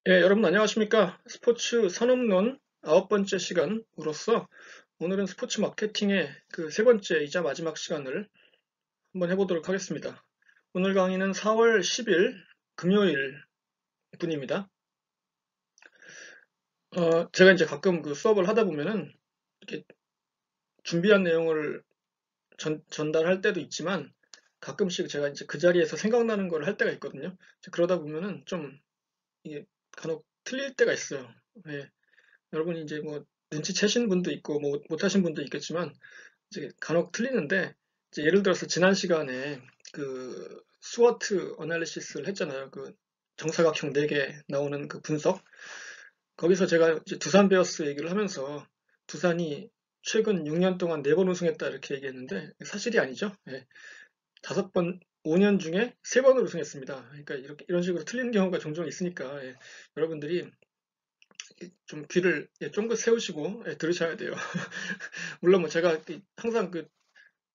여러분 안녕하십니까? 스포츠 산업론 9번째 시간으로서 오늘은 스포츠 마케팅의 그 세 번째이자 마지막 시간을 한번 해보도록 하겠습니다. 오늘 강의는 4월 10일 금요일 분입니다. 제가 이제 가끔 그 수업을 하다 보면은 이렇게 준비한 내용을 전달할 때도 있지만 가끔씩 제가 이제 그 자리에서 생각나는 걸 할 때가 있거든요. 그러다 보면은 좀 이게 간혹 틀릴 때가 있어요. 예. 여러분이 이제 뭐 눈치채신 분도 있고 뭐 못하신 분도 있겠지만 이제 간혹 틀리는데 이제 예를 들어서 지난 시간에 그 스워트 어널리시스를 했잖아요. 그 정사각형 4개 나오는 그 분석. 거기서 제가 이제 두산 베어스 얘기를 하면서 두산이 최근 6년 동안 4번 우승했다 이렇게 얘기했는데 사실이 아니죠. 예. 5번, 5년 중에 3번을 우승했습니다. 그러니까 이렇게 이런 식으로 틀리는 경우가 종종 있으니까 여러분들이 좀 귀를 쫑긋 세우시고 들으셔야 돼요. 물론 뭐 제가 항상 그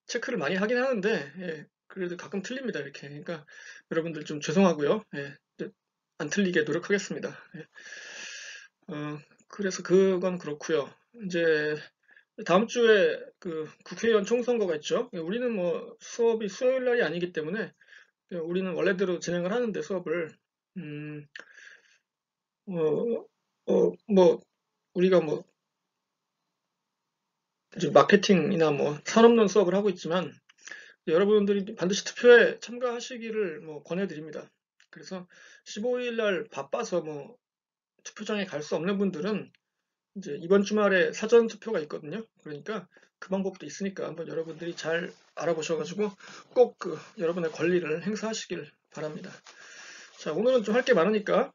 체크를 많이 하긴 하는데 그래도 가끔 틀립니다. 이렇게. 그러니까 여러분들 좀 죄송하고요. 안 틀리게 노력하겠습니다. 그래서 그건 그렇고요. 이제 다음 주에 그 국회의원 총선거가 있죠. 우리는 뭐 수업이 수요일 날이 아니기 때문에 우리는 원래대로 진행을 하는데 수업을 음, 뭐 우리가 뭐 이제 마케팅이나 뭐 산업론 수업을 하고 있지만 여러분들이 반드시 투표에 참가하시기를 뭐 권해드립니다. 그래서 15일 날 바빠서 뭐 투표장에 갈 수 없는 분들은 이제 이번 주말에 사전 투표가 있거든요. 그러니까 그 방법도 있으니까 한번 여러분들이 잘 알아보셔가지고 꼭 그 여러분의 권리를 행사하시길 바랍니다. 자, 오늘은 좀 할 게 많으니까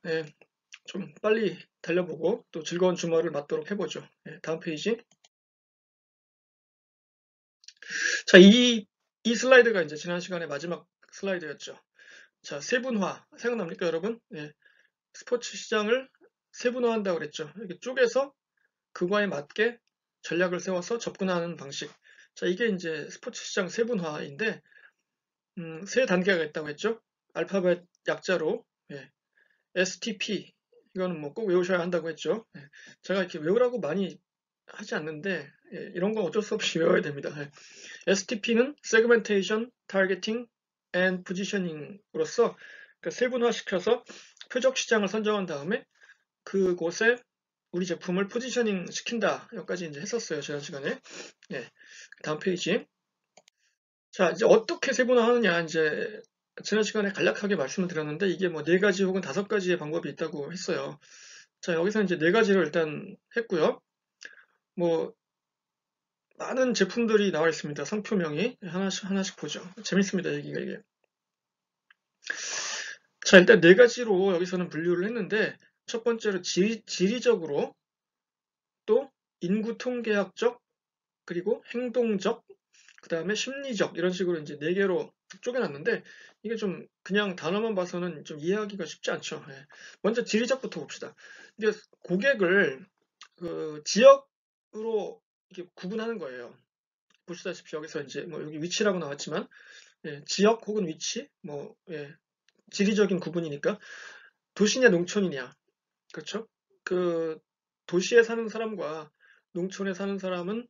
좀 빨리 달려보고 또 즐거운 주말을 맞도록 해보죠. 다음 페이지. 자, 이 슬라이드가 이제 지난 시간에 마지막 슬라이드였죠. 자, 세분화. 생각납니까, 여러분? 스포츠 시장을 세분화한다고 그랬죠. 이렇게 쪼개서 그거에 맞게 전략을 세워서 접근하는 방식. 자, 이게 이제 스포츠 시장 세분화인데, 세 단계가 있다고 했죠. 알파벳 약자로, STP. 이거는 뭐 꼭 외우셔야 한다고 했죠. 제가 이렇게 외우라고 많이 하지 않는데, 이런 건 어쩔 수 없이 외워야 됩니다. STP는 Segmentation, Targeting and Positioning으로서 세분화시켜서 표적 시장을 선정한 다음에 그곳에 우리 제품을 포지셔닝 시킨다. 여기까지 이제 했었어요. 지난 시간에. 네. 다음 페이지. 자, 이제 어떻게 세분화하느냐. 이제 지난 시간에 간략하게 말씀을 드렸는데 이게 뭐 4가지 혹은 5가지의 방법이 있다고 했어요. 자, 여기서 이제 4가지를 일단 했고요. 뭐 많은 제품들이 나와 있습니다. 상표명이 하나씩 하나씩 보죠. 재밌습니다. 여기가 이게. 자, 일단 4가지로 여기서는 분류를 했는데 첫 번째로 지리적으로 또 인구 통계학적 그리고 행동적 그 다음에 심리적 이런 식으로 이제 4개로 쪼개놨는데 이게 좀 그냥 단어만 봐서는 좀 이해하기가 쉽지 않죠. 먼저 지리적부터 봅시다. 이게 고객을 그 지역으로 이렇게 구분하는 거예요. 보시다시피 여기서 이제 뭐 여기 위치라고 나왔지만 지역 혹은 위치 뭐 지리적인 구분이니까 도시냐 농촌이냐 그렇죠? 그 도시에 사는 사람과 농촌에 사는 사람은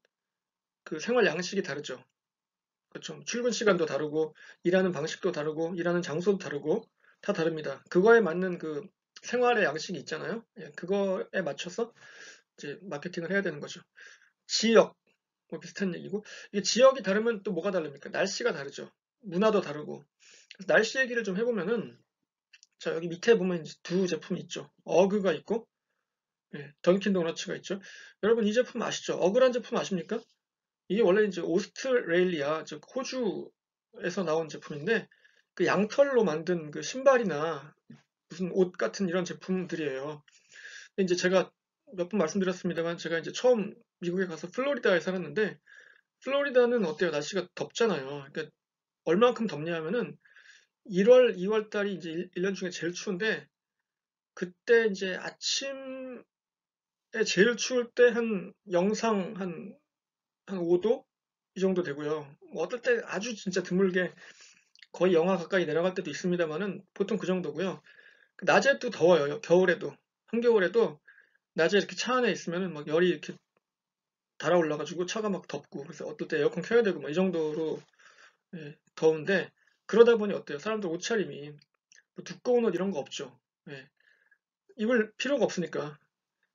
그 생활 양식이 다르죠. 그렇죠. 출근 시간도 다르고 일하는 방식도 다르고 일하는 장소도 다르고 다 다릅니다. 그거에 맞는 그 생활의 양식이 있잖아요. 그거에 맞춰서 이제 마케팅을 해야 되는 거죠. 지역 뭐 비슷한 얘기고 이게 지역이 다르면 또 뭐가 다릅니까? 날씨가 다르죠. 문화도 다르고. 그래서 날씨 얘기를 좀 해보면은 자 여기 밑에 보면 이제 두 제품이 있죠. 어그가 있고 던킨 도너츠가 있죠. 여러분 이 제품 아시죠? 어그란 제품 아십니까? 이게 원래 이제 오스트레일리아, 즉 호주에서 나온 제품인데 그 양털로 만든 그 신발이나 무슨 옷 같은 이런 제품들이에요. 근데 이제 제가 몇 번 말씀드렸습니다만 제가 이제 처음 미국에 가서 플로리다에 살았는데 플로리다는 어때요? 날씨가 덥잖아요. 그러니까 얼마만큼 덥냐 하면은 1월, 2월 달이 이제 1년 중에 제일 추운데 그때 이제 아침에 제일 추울 때 한 영상 한 5도 이 정도 되고요. 뭐 어떨 때 아주 진짜 드물게 거의 영하 가까이 내려갈 때도 있습니다만은 보통 그 정도고요. 낮에도 더워요. 겨울에도. 한겨울에도 낮에 이렇게 차 안에 있으면은 막 열이 이렇게 달아올라가지고 차가 막 덥고, 그래서 어떨 때 에어컨 켜야 되고 뭐 이 정도로 예, 더운데, 그러다 보니 어때요? 사람들 옷차림이 뭐 두꺼운 옷 이런 거 없죠. 예, 입을 필요가 없으니까.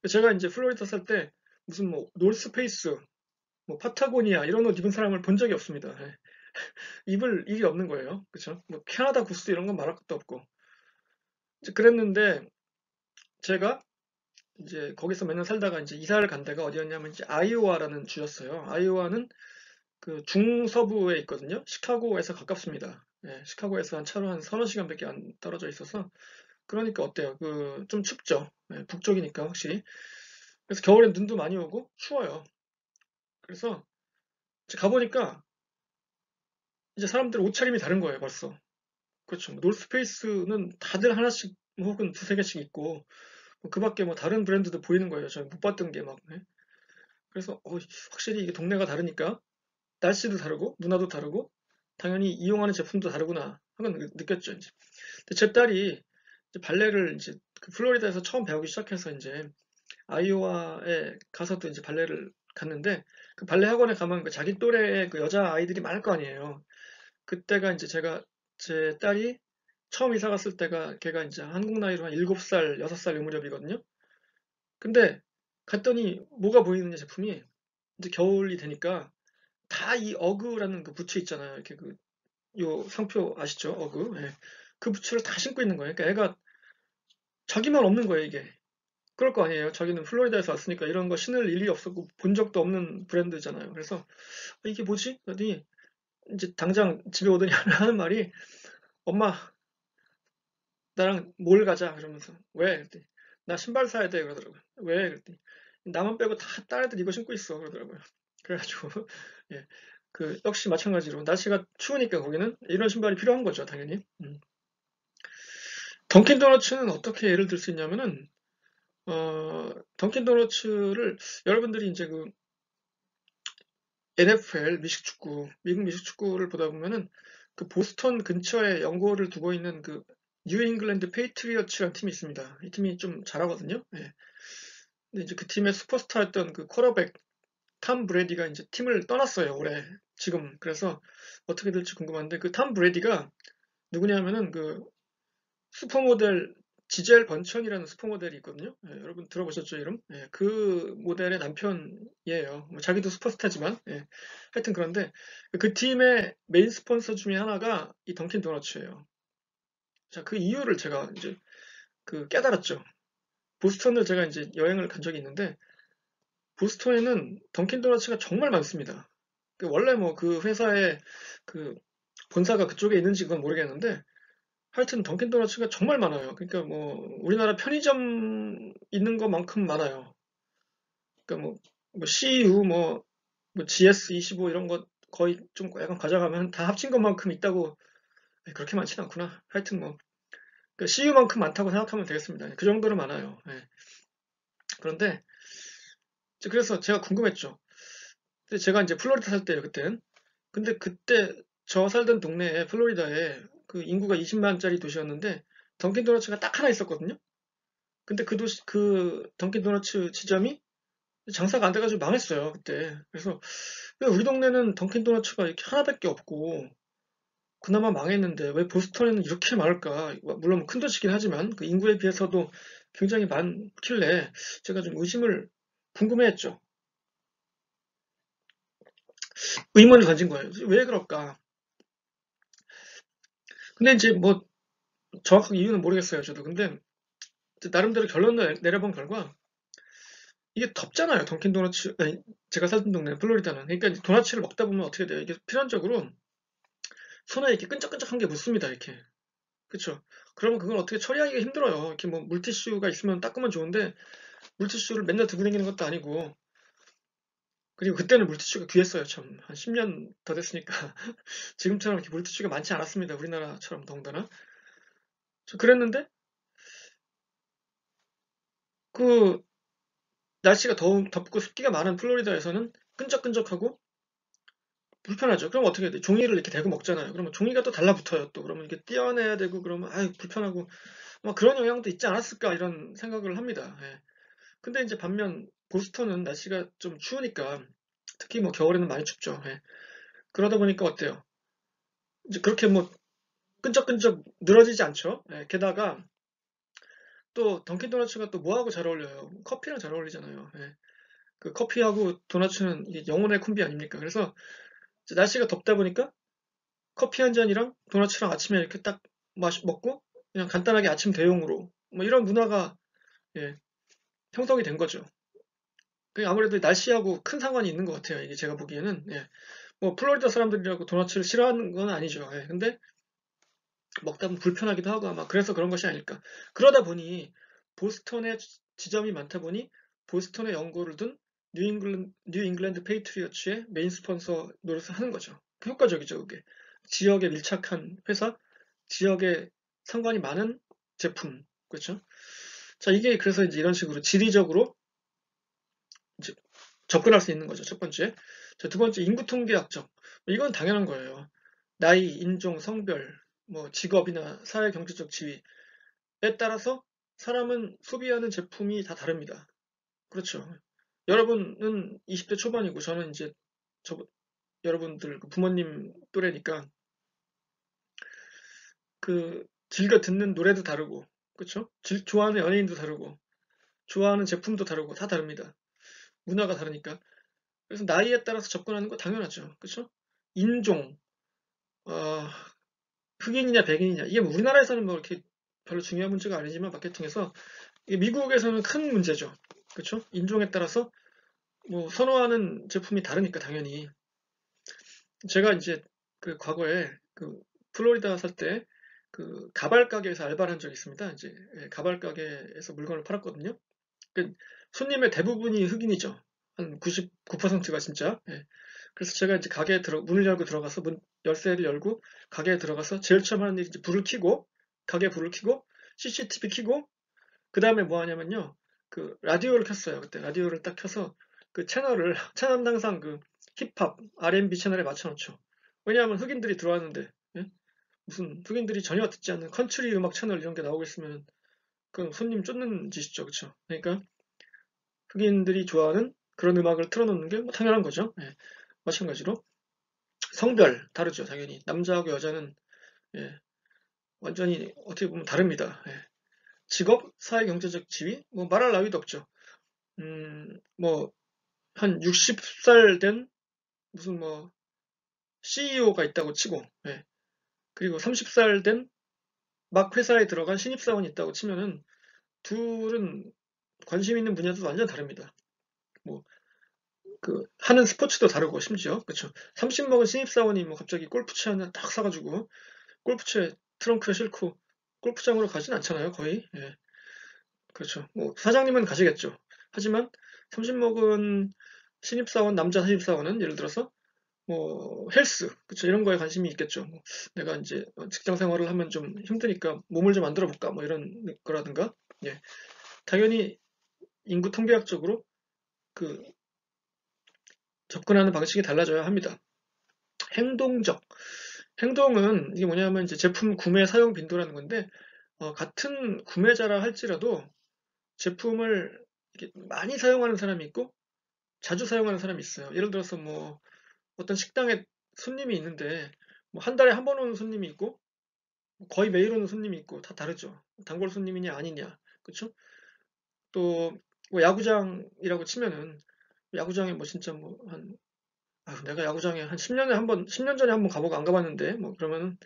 제가 이제 플로리다 살 때 무슨 뭐 노스페이스, 뭐 파타고니아 이런 옷 입은 사람을 본 적이 없습니다. 예. 입을 일이 없는 거예요. 그쵸? 뭐 캐나다 구스 이런 건 말할 것도 없고. 이제 그랬는데 제가 이제 거기서 몇 년 살다가 이제 이사를 간 데가 어디였냐면 이제 아이오와라는 주였어요. 아이오와는 그 중서부에 있거든요. 시카고에서 가깝습니다. 예, 시카고에서 한 차로 한 서너 시간밖에 안 떨어져 있어서. 그러니까 어때요? 그 좀 춥죠. 예, 북쪽이니까 확실히. 그래서 겨울엔 눈도 많이 오고 추워요. 그래서 이제 가보니까 이제 사람들 옷차림이 다른 거예요, 벌써. 그렇죠. 뭐 노스페이스는 다들 하나씩 뭐 혹은 두세 개씩 있고 그 밖에 뭐 다른 브랜드도 보이는 거예요. 제가 못 봤던 게 막. 예. 그래서 확실히 이게 동네가 다르니까 날씨도 다르고 문화도 다르고 당연히 이용하는 제품도 다르구나 하는 걸 느꼈죠. 이제. 근데 제 딸이 이제 발레를 이제 그 플로리다에서 처음 배우기 시작해서 이제 아이오와에 가서도 이제 발레를 갔는데 그 발레 학원에 가면 그 자기 또래의 그 여자 아이들이 많을 거 아니에요. 그때가 이제 제 딸이 처음 이사 갔을 때가 걔가 이제 한국 나이로 한 7살, 6살 요 무렵이거든요. 근데 갔더니 뭐가 보이느냐 제품이 이제 겨울이 되니까 다 이 어그라는 그 부츠 있잖아요. 이렇게 그 요 상표 아시죠? 어그. 예. 그 부츠를 다 신고 있는 거예요. 그러니까 애가 자기만 없는 거예요, 이게. 그럴 거 아니에요. 자기는 플로리다에서 왔으니까 이런 거 신을 일이 없었고 본 적도 없는 브랜드잖아요. 그래서 이게 뭐지? 그랬더니 이제 당장 집에 오더니 하는 말이 엄마 나랑 몰 가자 그러면서 왜? 그랬더니 나 신발 사야 돼 그러더라고요. 왜? 그랬더니 나만 빼고 다 딸애들 이거 신고 있어 그러더라고요. 그래가지고 예, 그 역시 마찬가지로 날씨가 추우니까 거기는 이런 신발이 필요한 거죠, 당연히. 던킨 도너츠는 어떻게 예를 들 수 있냐면은 던킨 도너츠를 여러분들이 이제 그 NFL 미식축구, 미국 미식축구를 보다 보면은 그 보스턴 근처에 연고를 두고 있는 그 뉴 잉글랜드 페이트리어츠라는 팀이 있습니다. 이 팀이 좀 잘하거든요. 예. 근데 이제 그 팀의 슈퍼스타였던 그 쿼터백 탐 브레디가 이제 팀을 떠났어요, 올해. 지금. 그래서 어떻게 될지 궁금한데 그 탐 브레디가 누구냐면은 그 슈퍼모델 지젤 번천이라는 슈퍼모델이 있거든요. 예, 여러분 들어보셨죠, 이름? 예, 그 모델의 남편이에요. 뭐 자기도 슈퍼스타지만. 예, 하여튼 그런데 그 팀의 메인 스폰서 중에 하나가 이 던킨 도너츠예요. 자, 그 이유를 제가 이제 그 깨달았죠. 보스턴을 제가 이제 여행을 간 적이 있는데 보스턴에는 던킨 도너츠가 정말 많습니다. 그 원래 뭐 그 회사의 그 본사가 그쪽에 있는지 그건 모르겠는데 하여튼 던킨 도너츠가 정말 많아요. 그러니까 뭐 우리나라 편의점 있는 것만큼 많아요. 그러니까 뭐 CU 뭐 GS25 이런 것 거의 좀 약간 가져가면 다 합친 것만큼 있다고. 그렇게 많지는 않구나. 하여튼 뭐 CU만큼 많다고 생각하면 되겠습니다. 그 정도로 많아요. 예. 그런데 그래서 제가 궁금했죠. 근데 제가 이제 플로리다 살 때요, 그땐. 근데 그때 저 살던 동네에 플로리다에 그 인구가 20만짜리 도시였는데 던킨 도너츠가 딱 하나 있었거든요. 근데 그 던킨 도너츠 지점이 장사가 안 돼가지고 망했어요, 그때. 그래서 왜 우리 동네는 던킨 도너츠가 이렇게 하나밖에 없고 그나마 망했는데 왜 보스턴에는 이렇게 많을까? 물론 큰 도시긴 하지만 그 인구에 비해서도 굉장히 많길래 제가 좀 궁금해했죠. 의문을 가진 거예요. 왜 그럴까? 근데 이제 뭐 정확하게 이유는 모르겠어요, 저도. 근데 나름대로 결론을 내려본 결과 이게 덥잖아요, 던킨 도너츠. 아니, 제가 살던 동네 플로리다는. 그러니까 이제 도너츠를 먹다 보면 어떻게 돼요? 이게 필연적으로 손에 이렇게 끈적끈적한 게 묻습니다, 이렇게. 그쵸? 그러면 그걸 어떻게 처리하기가 힘들어요. 이렇게 뭐 물티슈가 있으면 닦으면 좋은데 물티슈를 맨날 들고 다니는 것도 아니고. 그리고 그때는 물티슈가 귀했어요, 참. 한 10년 더 됐으니까. 지금처럼 이렇게 물티슈가 많지 않았습니다, 우리나라처럼 더군다나. 그랬는데 그 날씨가 덥고 습기가 많은 플로리다에서는 끈적끈적하고 불편하죠. 그럼 어떻게 해야 돼? 종이를 이렇게 대고 먹잖아요. 그러면 종이가 또 달라붙어요. 또 그러면 이게 떼어내야 되고 그러면 아유 불편하고 그런 영향도 있지 않았을까 이런 생각을 합니다. 예. 근데 이제 반면 보스턴은 날씨가 좀 추우니까 특히 뭐 겨울에는 많이 춥죠. 예. 그러다 보니까 어때요? 이제 그렇게 뭐 끈적끈적 늘어지지 않죠. 예. 게다가 또 던킨 도너츠가 또 뭐하고 잘 어울려요? 커피랑 잘 어울리잖아요. 예. 그 커피하고 도너츠는 이게 영혼의 콤비 아닙니까? 그래서 이제 날씨가 덥다 보니까 커피 한 잔이랑 도너츠랑 아침에 이렇게 딱 먹고 그냥 간단하게 아침 대용으로 뭐 이런 문화가 예, 형성이 된 거죠. 아무래도 날씨하고 큰 상관이 있는 것 같아요. 이게 제가 보기에는 예. 뭐 플로리다 사람들이라고 도너츠를 싫어하는 건 아니죠. 예. 근데 먹다 보면 불편하기도 하고 아마 그래서 그런 것이 아닐까. 그러다 보니 보스턴에 지점이 많다 보니 보스턴에 연고를 둔 뉴잉글랜드 페이트리어츠의 메인 스폰서 노릇을 하는 거죠. 효과적이죠, 그게. 지역에 밀착한 회사, 지역에 상관이 많은 제품, 그렇죠? 자, 이게 그래서 이제 이런 식으로 지리적으로 이제 접근할 수 있는 거죠. 첫 번째. 자, 두 번째, 인구 통계학적. 이건 당연한 거예요. 나이, 인종, 성별, 뭐 직업이나 사회 경제적 지위에 따라서 사람은 소비하는 제품이 다 다릅니다. 그렇죠. 여러분은 20대 초반이고 저는 이제 여러분들 부모님 또래니까 그 즐겨 듣는 노래도 다르고 그렇죠? 좋아하는 연예인도 다르고 좋아하는 제품도 다르고 다 다릅니다. 문화가 다르니까. 그래서 나이에 따라서 접근하는 거 당연하죠. 그렇죠? 인종, 어, 흑인이냐 백인이냐 이게 뭐 우리나라에서는 뭐 이렇게 별로 중요한 문제가 아니지만 마케팅에서 이게 미국에서는 큰 문제죠. 그렇죠? 인종에 따라서 뭐 선호하는 제품이 다르니까 당연히 제가 이제 그 과거에 그 플로리다 살 때 그 가발 가게에서 알바를 한 적이 있습니다. 이제 예, 가발 가게에서 물건을 팔았거든요. 그 손님의 대부분이 흑인이죠. 한 99%가 진짜. 예. 그래서 제가 이제 가게에 문을 열고 들어가서 열쇠를 열고 가게에 들어가서 제일 처음 하는 일이 이제 불을 켜고 가게 불을 켜고 CCTV 켜고 그 다음에 뭐 하냐면요. 그 라디오를 켰어요. 그때 라디오를 딱 켜서 그 채널은 항상 그 힙합, R&B 채널에 맞춰놓죠. 왜냐하면 흑인들이 들어왔는데 예? 무슨 흑인들이 전혀 듣지 않는 컨트리 음악 채널 이런 게 나오고 있으면 그건 손님 쫓는 짓이죠. 그렇죠? 그러니까 흑인들이 좋아하는 그런 음악을 틀어놓는 게 뭐 당연한 거죠. 예. 마찬가지로 성별 다르죠. 당연히 남자하고 여자는 예, 완전히 어떻게 보면 다릅니다. 예. 직업, 사회 경제적 지위 뭐 말할 나위도 없죠. 뭐 한 60살 된 무슨 뭐 CEO가 있다고 치고 예. 그리고 30살 된 막 회사에 들어간 신입사원이 있다고 치면은 둘은 관심 있는 분야도 완전 다릅니다. 뭐 그 하는 스포츠도 다르고 심지어 그렇죠. 30 먹은 신입사원이 뭐 갑자기 골프채 하나 딱 사가지고 골프채 트렁크에 싣고 골프장으로 가진 않잖아요, 거의. 예, 그렇죠. 뭐 사장님은 가시겠죠. 하지만 30 먹은 신입사원, 남자 신입사원은 예를 들어서 뭐 헬스, 그렇죠. 이런 거에 관심이 있겠죠. 뭐 내가 이제 직장 생활을 하면 좀 힘드니까 몸을 좀 만들어 볼까, 뭐 이런 거라든가. 예, 당연히 인구 통계학적으로 그 접근하는 방식이 달라져야 합니다. 행동적. 행동은 이게 뭐냐면 이제 제품 구매 사용 빈도라는 건데 같은 구매자라 할지라도 제품을 이렇게 많이 사용하는 사람이 있고 자주 사용하는 사람이 있어요. 예를 들어서 뭐 어떤 식당에 손님이 있는데 뭐 한 달에 한 번 오는 손님이 있고 거의 매일 오는 손님이 있고 다 다르죠. 단골 손님이냐 아니냐. 그렇죠? 또뭐 야구장이라고 치면은 야구장에 뭐 진짜 뭐한 내가 야구장에 한 10년에 한 번, 10년 전에 한 번 가보고 안 가봤는데, 뭐, 그러면은,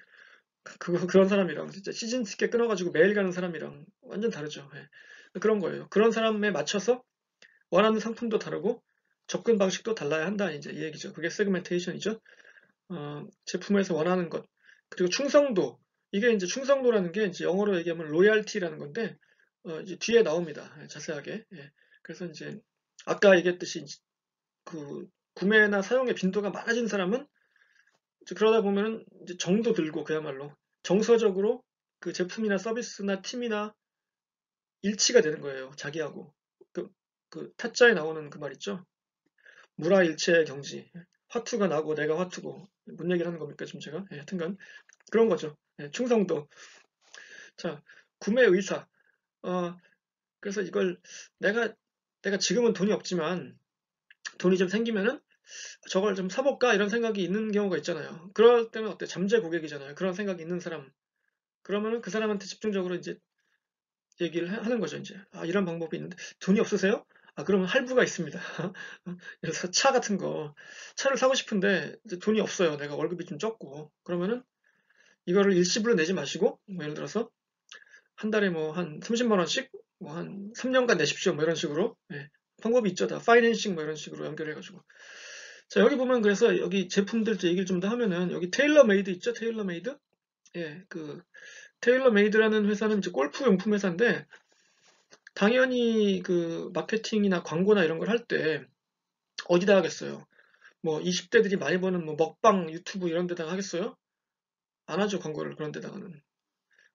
그런 사람이랑 진짜 시즌 티켓 끊어가지고 매일 가는 사람이랑 완전 다르죠. 예. 그런 거예요. 그런 사람에 맞춰서 원하는 상품도 다르고, 접근 방식도 달라야 한다, 이제 이 얘기죠. 그게 세그멘테이션이죠. 제품에서 원하는 것. 그리고 충성도. 이게 이제 충성도라는 게 이제 영어로 얘기하면 로얄티라는 건데, 이제 뒤에 나옵니다. 예, 자세하게. 예. 그래서 이제, 아까 얘기했듯이 그 구매나 사용의 빈도가 많아진 사람은 이제 그러다 보면은 이제 정도 들고 그야말로 정서적으로 그 제품이나 서비스나 팀이나 일치가 되는 거예요. 자기하고. 그, 그 타짜에 나오는 그 말 있죠? 무라일체의 경지. 화투가 나고 내가 화투고. 뭔 얘기를 하는 겁니까, 지금 제가? 예, 하여튼간 그런 거죠. 예, 충성도. 자, 구매 의사. 그래서 이걸 내가 지금은 돈이 없지만 돈이 좀 생기면은 저걸 좀 사볼까 이런 생각이 있는 경우가 있잖아요. 그럴 때는 어때? 잠재 고객이잖아요. 그런 생각이 있는 사람. 그러면은 그 사람한테 집중적으로 이제 얘기를 하는 거죠. 이제 이런 방법이 있는데 돈이 없으세요? 그러면 할부가 있습니다. 그래서 차 같은 거 차를 사고 싶은데 이제 돈이 없어요. 내가 월급이 좀 적고 그러면은 이거를 일시불로 내지 마시고 뭐 예를 들어서 한 달에 뭐 한 30만 원씩 뭐 한 3년간 내십시오. 뭐 이런 식으로 방법이 있죠. 다 파이낸싱 뭐 이런 식으로 연결해가지고 자 여기 보면 그래서 여기 제품들 얘기를 좀 더 하면은 여기 테일러 메이드 있죠. 테일러 메이드 그 테일러 메이드라는 회사는 이제 골프 용품 회사인데 당연히 그 마케팅이나 광고나 이런 걸 할 때 어디다 하겠어요? 뭐 20대들이 많이 보는 뭐 먹방 유튜브 이런 데다가 하겠어요? 안 하죠. 광고를 그런 데다가는.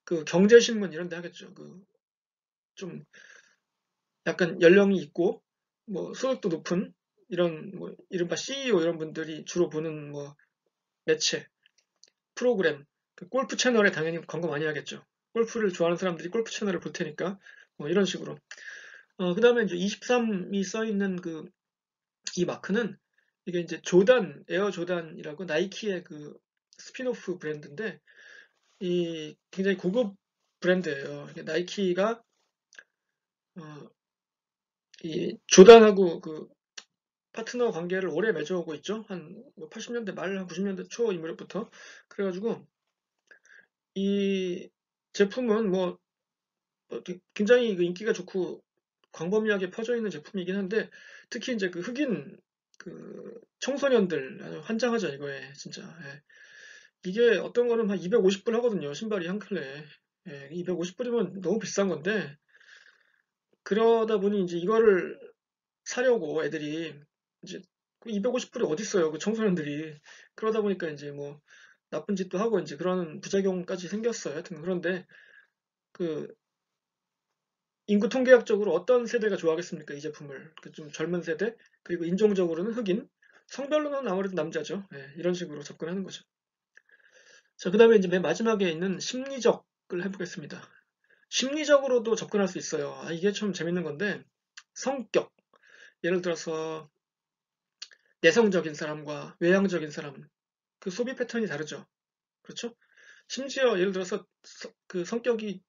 그 경제신문 이런 데 하겠죠. 그 좀 약간 연령이 있고 뭐 소득도 높은 이런 뭐 이른바 CEO 이런 분들이 주로 보는 뭐 매체, 프로그램, 그 골프 채널에 당연히 광고 많이 하겠죠. 골프를 좋아하는 사람들이 골프 채널을 볼 테니까 뭐 이런 식으로. 그다음에 이제 23이 써 있는 그 이 마크는 이게 이제 조단, 에어 조단이라고 나이키의 그 스피노프 브랜드인데 이 굉장히 고급 브랜드예요. 이게 나이키가 어, 이 조단하고 그 파트너 관계를 오래 맺어오고 있죠. 한 80년대 말, 한 90년대 초 이 무렵부터. 그래가지고 이 제품은 뭐 굉장히 그 인기가 좋고 광범위하게 퍼져 있는 제품이긴 한데 특히 이제 그 흑인 그 청소년들 아주 환장하죠 이거에 진짜. 이게 어떤 거는 한 250불 하거든요. 신발이 한 켤레에. 250불이면 너무 비싼 건데 그러다 보니 이제 이거를 사려고 애들이 이제 250불이 어디 있어요? 그 청소년들이. 그러다 보니까 이제 뭐 나쁜 짓도 하고 이제 그런 부작용까지 생겼어요. 하여튼 그런데 그 인구 통계학적으로 어떤 세대가 좋아하겠습니까? 이 제품을. 그 좀 젊은 세대, 그리고 인종적으로는 흑인, 성별로는 아무래도 남자죠. 이런 식으로 접근하는 거죠. 자, 그 다음에 이제 맨 마지막에 있는 심리적을 해보겠습니다. 심리적으로도 접근할 수 있어요. 이게 좀 재밌는 건데, 성격. 예를 들어서 내성적인 사람과 외향적인 사람, 그 소비 패턴이 다르죠. 그렇죠? 심지어 예를 들어서 그 성격이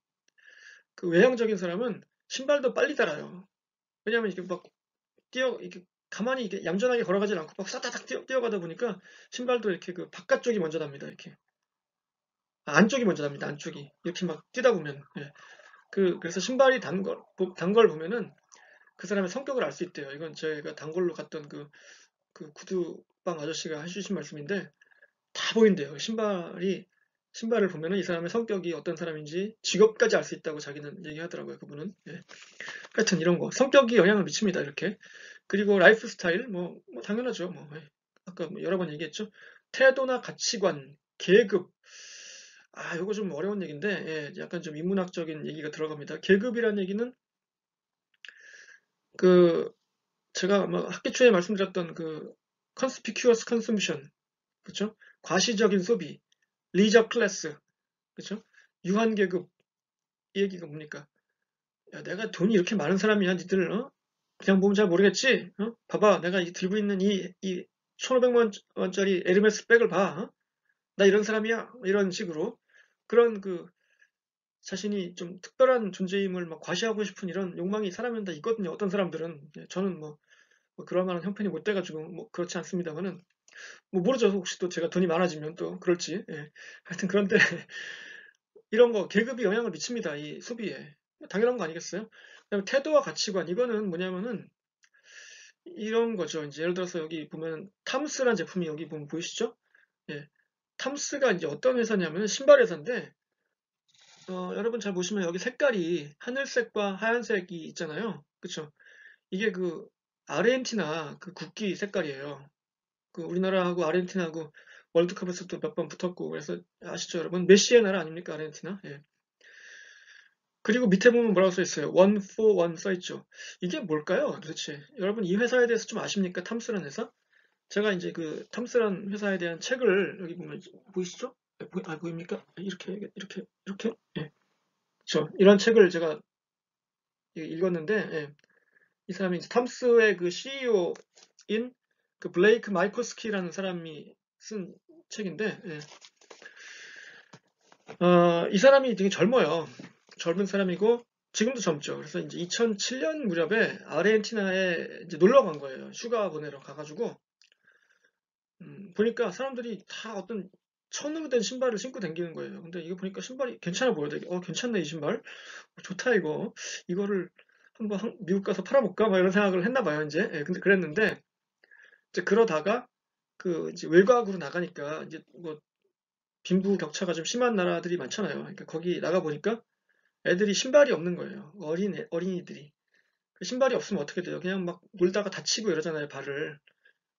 그 외향적인 사람은 신발도 빨리 달아요. 왜냐하면 이게 막 이렇게 가만히 이렇게 얌전하게 걸어가지 않고 막 싸다닥 뛰어가다 보니까 신발도 이렇게 그 바깥쪽이 먼저 답니다. 이렇게. 안쪽이 먼저 답니다. 안쪽이. 이렇게 막 뛰다 보면. 그래서 신발이 단 걸 보면은 그 사람의 성격을 알 수 있대요. 이건 제가 단골로 갔던 그 구두방 아저씨가 해주신 말씀인데 다 보인대요. 신발을 보면은 이 사람의 성격이 어떤 사람인지 직업까지 알 수 있다고 자기는 얘기하더라고요. 그분은. 하여튼 이런 거. 성격이 영향을 미칩니다. 이렇게. 그리고 라이프 스타일, 뭐 당연하죠. 뭐, 아까 뭐 여러 번 얘기했죠. 태도나 가치관, 계급. 요거 좀 어려운 얘기인데, 약간 좀 인문학적인 얘기가 들어갑니다. 계급이란 얘기는 그 제가 아마 학기 초에 말씀드렸던 그 conspicuous consumption, 그렇죠? 과시적인 소비, 리저 클래스, 그렇죠? 유한 계급 이 얘기가 뭡니까? 야, 내가 돈이 이렇게 많은 사람이야, 니들 그냥 보면 잘 모르겠지? 봐봐, 내가 들고 있는 이 1,500만 원짜리 에르메스 백을 봐. 나 이런 사람이야. 이런 식으로 그런 그 자신이 좀 특별한 존재임을 막 과시하고 싶은 이런 욕망이 사람마다 있거든요. 어떤 사람들은 저는 뭐 그럴 만한 형편이 못 돼가지고 뭐 그렇지 않습니다만은 뭐 모르죠. 혹시 또 제가 돈이 많아지면 또 그럴지. 하여튼 그런데 이런 거 계급이 영향을 미칩니다. 이 소비에. 당연한 거 아니겠어요? 그다음에 태도와 가치관 이거는 뭐냐면은 이런 거죠. 이제 예를 들어서 여기 보면 탐스란 제품이 여기 보면 보이시죠? 예. 탐스가 이제 어떤 회사냐면 신발 회사인데 여러분 잘 보시면 여기 색깔이 하늘색과 하얀색이 있잖아요. 그쵸? 이게 그 아르헨티나 그 국기 색깔이에요. 그 우리나라하고 아르헨티나하고 월드컵에서도 몇 번 붙었고 그래서 아시죠 여러분? 메시의 나라 아닙니까 아르헨티나? 그리고 밑에 보면 뭐라고 써 있어요? One for one 써 있죠. 이게 뭘까요? 도대체 여러분 이 회사에 대해서 좀 아십니까? 탐스란 회사? 제가 이제 그 탐스란 회사에 대한 책을 여기 보면 보이시죠? 보입니까? 이렇게. 예. 그렇죠. 이런 책을 제가 읽었는데, 예. 이 사람이 이제 탐스의 그 CEO인 그 블레이크 마이코스키라는 사람이 쓴 책인데, 예. 이 사람이 되게 젊어요. 젊은 사람이고 지금도 젊죠. 그래서 이제 2007년 무렵에 아르헨티나에 이제 놀러 간 거예요. 휴가 보내러 가가지고 보니까 사람들이 다 어떤 천으로 된 신발을 신고 다니는 거예요. 근데 이거 보니까 신발이 괜찮아 보여. 되게 괜찮네 이 신발. 좋다 이거. 이거를 한번 미국 가서 팔아볼까? 막 이런 생각을 했나 봐요 이제. 예, 근데 그랬는데 이제 그러다가 그 이제 외곽으로 나가니까 이제 뭐 빈부격차가 좀 심한 나라들이 많잖아요. 그러니까 거기 나가 보니까 애들이 신발이 없는 거예요. 어린이들이. 그 신발이 없으면 어떻게 돼요? 그냥 막 놀다가 다치고 이러잖아요, 발을.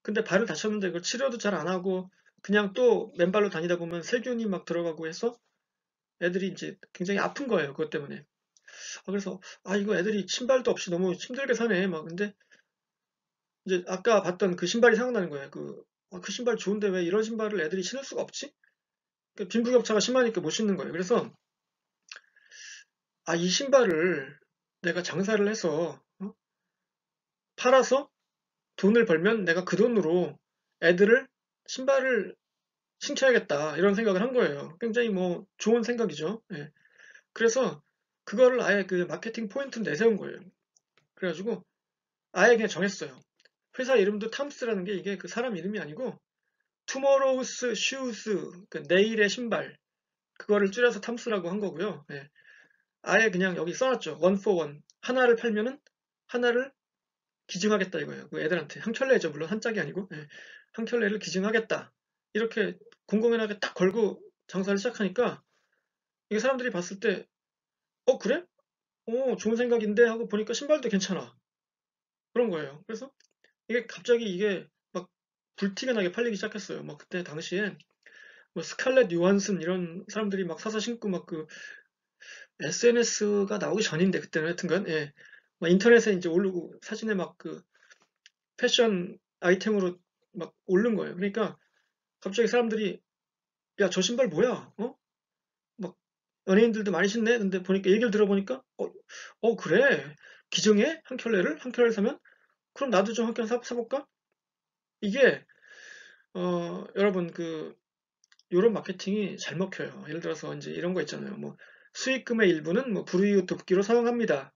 근데 발을 다쳤는데 그걸 치료도 잘 안 하고 그냥 또 맨발로 다니다 보면 세균이 막 들어가고 해서 애들이 이제 굉장히 아픈 거예요, 그것 때문에. 그래서 이거 애들이 신발도 없이 너무 힘들게 사네. 막 근데 이제 아까 봤던 그 신발이 생각나는 거예요. 그 신발 좋은데 왜 이런 신발을 애들이 신을 수가 없지? 그 빈부격차가 심하니까 못 신는 거예요. 그래서 이 신발을 내가 장사를 해서 팔아서 돈을 벌면 내가 그 돈으로 애들을 신발을 신켜야겠다 이런 생각을 한 거예요. 굉장히 뭐 좋은 생각이죠. 예. 그래서 그거를 아예 그 마케팅 포인트로 내세운 거예요. 그래가지고 아예 그냥 정했어요. 회사 이름도 탐스라는 게 이게 그 사람 이름이 아니고 투모로우스 슈즈, 그 내일의 신발, 그거를 줄여서 탐스라고 한 거고요. 예. 아예 그냥 여기 써놨죠. 원 포 원. 하나를 팔면은 하나를 기증하겠다 이거예요. 그 애들한테. 한 켤레죠. 물론 한 짝이 아니고. 예. 한 켤레를 기증하겠다. 이렇게 공공연하게 딱 걸고 장사를 시작하니까 이게 사람들이 봤을 때, 그래? 좋은 생각인데 하고 보니까 신발도 괜찮아. 그런 거예요. 그래서 이게 갑자기 이게 막 불티가 나게 팔리기 시작했어요. 막 그때 당시에 뭐 스칼렛 요한슨 이런 사람들이 막 사서 신고 막 그 SNS가 나오기 전인데 그때는 하여튼간 예. 막 인터넷에 이제 오르고 사진에 막 그 패션 아이템으로 막 오른 거예요. 그러니까 갑자기 사람들이 야, 저 신발 뭐야? 막 연예인들도 많이 신네. 근데 보니까 얘기를 들어보니까 그래. 기증해? 한 켤레를 사면? 그럼 나도 좀 한 켤레 사볼까? 이게 여러분 요런 마케팅이 잘 먹혀요. 예를 들어서 이제 이런 거 있잖아요. 뭐 수익금의 일부는 뭐 불우이웃 돕기로 사용합니다.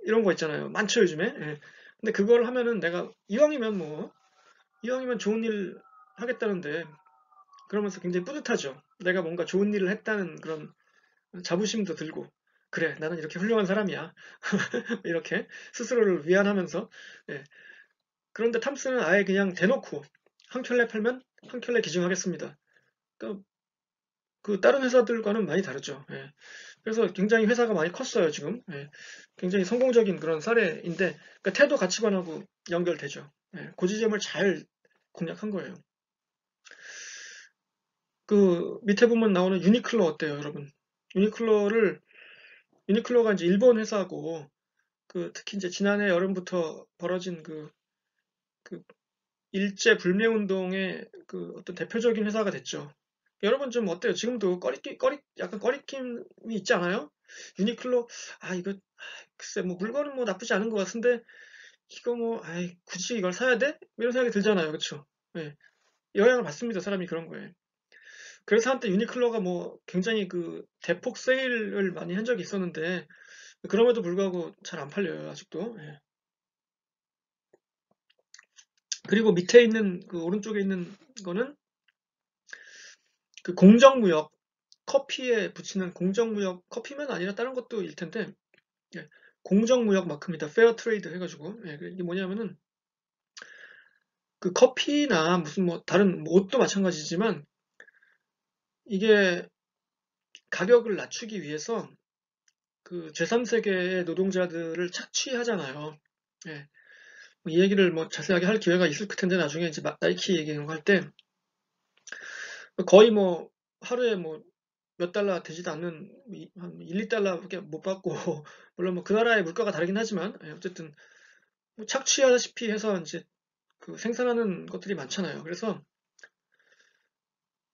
이런 거 있잖아요. 많죠 요즘에. 예. 근데 그걸 하면은 내가 이왕이면 좋은 일 하겠다는데 그러면서 굉장히 뿌듯하죠. 내가 뭔가 좋은 일을 했다는 그런 자부심도 들고 그래 나는 이렇게 훌륭한 사람이야. 이렇게 스스로를 위안하면서 예. 그런데 탐스는 아예 그냥 대놓고 한 켤레 팔면 한 켤레 기증하겠습니다. 그러니까 그 다른 회사들과는 많이 다르죠. 예. 그래서 굉장히 회사가 많이 컸어요, 지금. 예. 굉장히 성공적인 그런 사례인데, 그러니까 태도 가치관하고 연결되죠. 예. 그 지점을 잘 공략한 거예요. 그 밑에 보면 나오는 유니클로 어때요, 여러분? 유니클로를, 유니클로가 이제 일본 회사고, 특히 이제 지난해 여름부터 벌어진 그 일제 불매 운동의 그 어떤 대표적인 회사가 됐죠. 여러분 좀 어때요? 지금도 약간 꺼리낌이 있지 않아요? 유니클로, 이거, 글쎄, 뭐, 물건은 뭐 나쁘지 않은 것 같은데, 이거 뭐, 굳이 이걸 사야 돼? 이런 생각이 들잖아요. 그쵸? 예. 영향을 받습니다. 사람이 그런 거에. 그래서 한때 유니클로가 뭐, 굉장히 대폭 세일을 많이 한 적이 있었는데, 그럼에도 불구하고 잘 안 팔려요. 아직도. 예. 그리고 밑에 있는, 오른쪽에 있는 거는, 공정무역, 커피에 붙이는 공정무역, 커피만 아니라 다른 것도 일 텐데, 예, 공정무역 마크입니다. 페어 트레이드 해가지고. 예, 이게 뭐냐면은, 커피나 무슨 뭐, 다른 뭐 옷도 마찬가지지만, 이게 가격을 낮추기 위해서 제3세계의 노동자들을 착취하잖아요. 예, 이 얘기를 뭐 자세하게 할 기회가 있을 텐데, 나중에 이제 나이키 얘기할 때, 거의 뭐, 하루에 뭐, 몇 달러 되지도 않는 한 1, 2달러밖에 못 받고 물론 뭐 그 나라의 물가가 다르긴 하지만 어쨌든 뭐 착취하다시피 해서 이제 생산하는 것들이 많잖아요. 그래서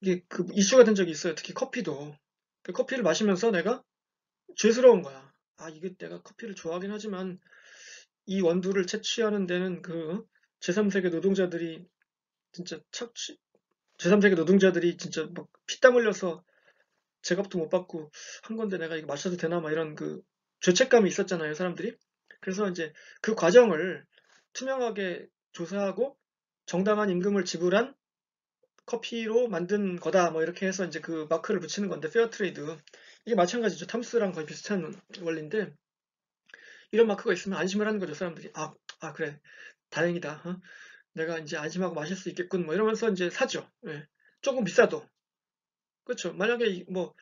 이게 이슈가 된 적이 있어요. 특히 커피도. 커피를 마시면서 내가 죄스러운 거야. 아, 이게 내가 커피를 좋아하긴 하지만 이 원두를 채취하는 데는 그 제3세계 노동자들이 진짜 제3세계 노동자들이 진짜 막 피땀 흘려서 제값도 못 받고 한 건데 내가 이거 마셔도 되나 막 이런 그 죄책감이 있었잖아요, 사람들이. 그래서 이제 그 과정을 투명하게 조사하고 정당한 임금을 지불한 커피로 만든 거다 뭐 이렇게 해서 이제 그 마크를 붙이는 건데, 페어트레이드 이게 마찬가지죠. 탐스랑 거의 비슷한 원리인데, 이런 마크가 있으면 안심을 하는 거죠, 사람들이. 그래, 다행이다. 내가 이제 안심하고 마실 수 있겠군 뭐 이러면서 이제 사죠. 예. 조금 비싸도. 그렇죠. 만약에 뭐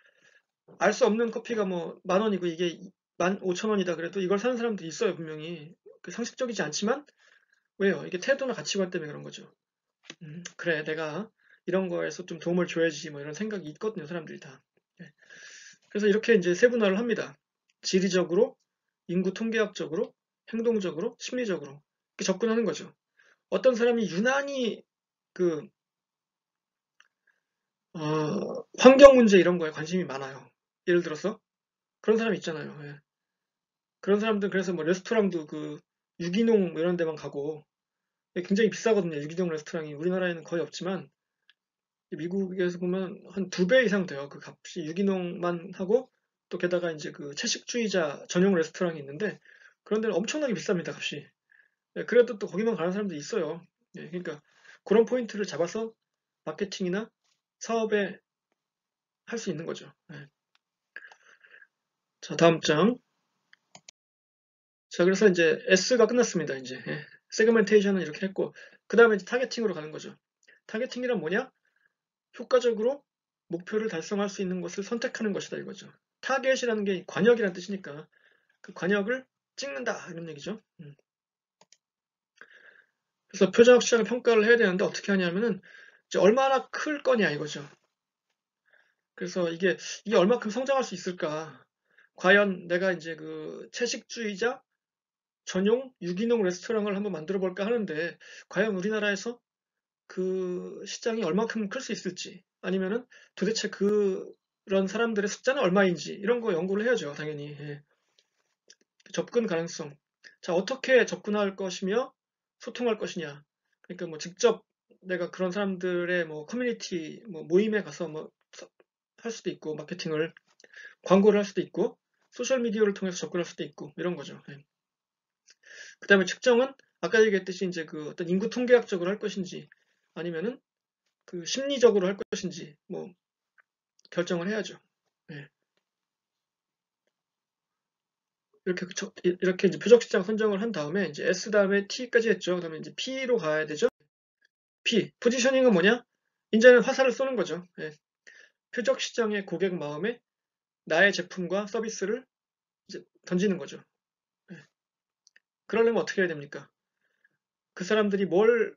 알 수 없는 커피가 뭐 10,000원이고 이게 15,000원이다 그래도 이걸 사는 사람들이 있어요, 분명히. 그 상식적이지 않지만, 왜요? 이게 태도나 가치관 때문에 그런 거죠. 그래, 내가 이런 거에서 좀 도움을 줘야지 뭐 이런 생각이 있거든요, 사람들이 다. 예. 그래서 이렇게 이제 세분화를 합니다. 지리적으로, 인구 통계학적으로, 행동적으로, 심리적으로 이렇게 접근하는 거죠. 어떤 사람이 유난히 그 환경 문제 이런 거에 관심이 많아요. 예를 들어서 그런 사람 있잖아요. 예. 그런 사람들 그래서 뭐 레스토랑도 그 유기농 뭐 이런 데만 가고, 굉장히 비싸거든요. 유기농 레스토랑이 우리나라에는 거의 없지만 미국에서 보면 한 2배 이상 돼요. 그 값이 유기농만 하고, 또 게다가 이제 그 채식주의자 전용 레스토랑이 있는데 그런 데는 엄청나게 비쌉니다, 값이. 예, 그래도 또 거기만 가는 사람도 있어요. 예, 그러니까 그런 포인트를 잡아서 마케팅이나 사업에 할 수 있는 거죠. 예. 자, 다음 장. 자, 그래서 이제 S가 끝났습니다. 이제 세그멘테이션은 이렇게 했고, 그 다음에 이제 타겟팅으로 가는 거죠. 타겟팅이란 뭐냐? 효과적으로 목표를 달성할 수 있는 것을 선택하는 것이다 이거죠. 타겟이라는 게 관역이라는 뜻이니까 그 관역을 찍는다 이런 얘기죠. 그래서 표준학 시장을 평가를 해야 되는데 어떻게 하냐면은 이제 얼마나 클 거냐 이거죠. 그래서 이게 얼마큼 성장할 수 있을까? 과연 내가 이제 그 채식주의자 전용 유기농 레스토랑을 한번 만들어 볼까 하는데, 과연 우리나라에서 그 시장이 얼마큼 클 수 있을지, 아니면은 도대체 그런 사람들의 숫자는 얼마인지 이런 거 연구를 해야죠, 당연히. 예. 접근 가능성. 자, 어떻게 접근할 것이며 소통할 것이냐. 그러니까 뭐 직접 내가 그런 사람들의 뭐 커뮤니티 뭐 모임에 가서 뭐 할 수도 있고, 마케팅을 광고를 할 수도 있고, 소셜 미디어를 통해서 접근할 수도 있고 이런 거죠. 예. 그다음에 측정은 아까 얘기했듯이 이제 그 어떤 인구 통계학적으로 할 것인지 아니면은 그 심리적으로 할 것인지 뭐 결정을 해야죠. 예. 이렇게 이제 표적 시장 선정을 한 다음에 이제 S 다음에 T까지 했죠. 그다음에 이제 P로 가야 되죠. P 포지셔닝은 뭐냐? 이제는 화살을 쏘는 거죠. 예. 표적 시장의 고객 마음에 나의 제품과 서비스를 이제 던지는 거죠. 예. 그러려면 어떻게 해야 됩니까? 그 사람들이 뭘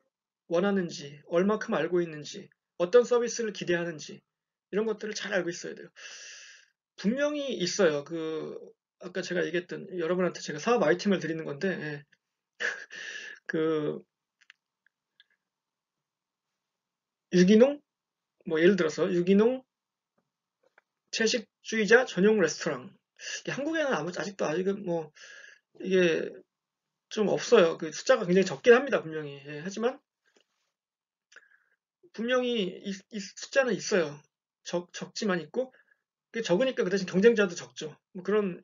원하는지, 얼마큼 알고 있는지, 어떤 서비스를 기대하는지 이런 것들을 잘 알고 있어야 돼요. 분명히 있어요. 아까 제가 얘기했던, 여러분한테 제가 사업 아이템을 드리는 건데, 그 유기농, 뭐 예를 들어서 유기농 채식주의자 전용 레스토랑. 한국에는 아직은 뭐 이게 좀 없어요. 그 숫자가 굉장히 적긴 합니다, 분명히. 예, 하지만 분명히 이 숫자는 있어요. 적지만 있고, 적으니까 그 대신 경쟁자도 적죠. 뭐 그런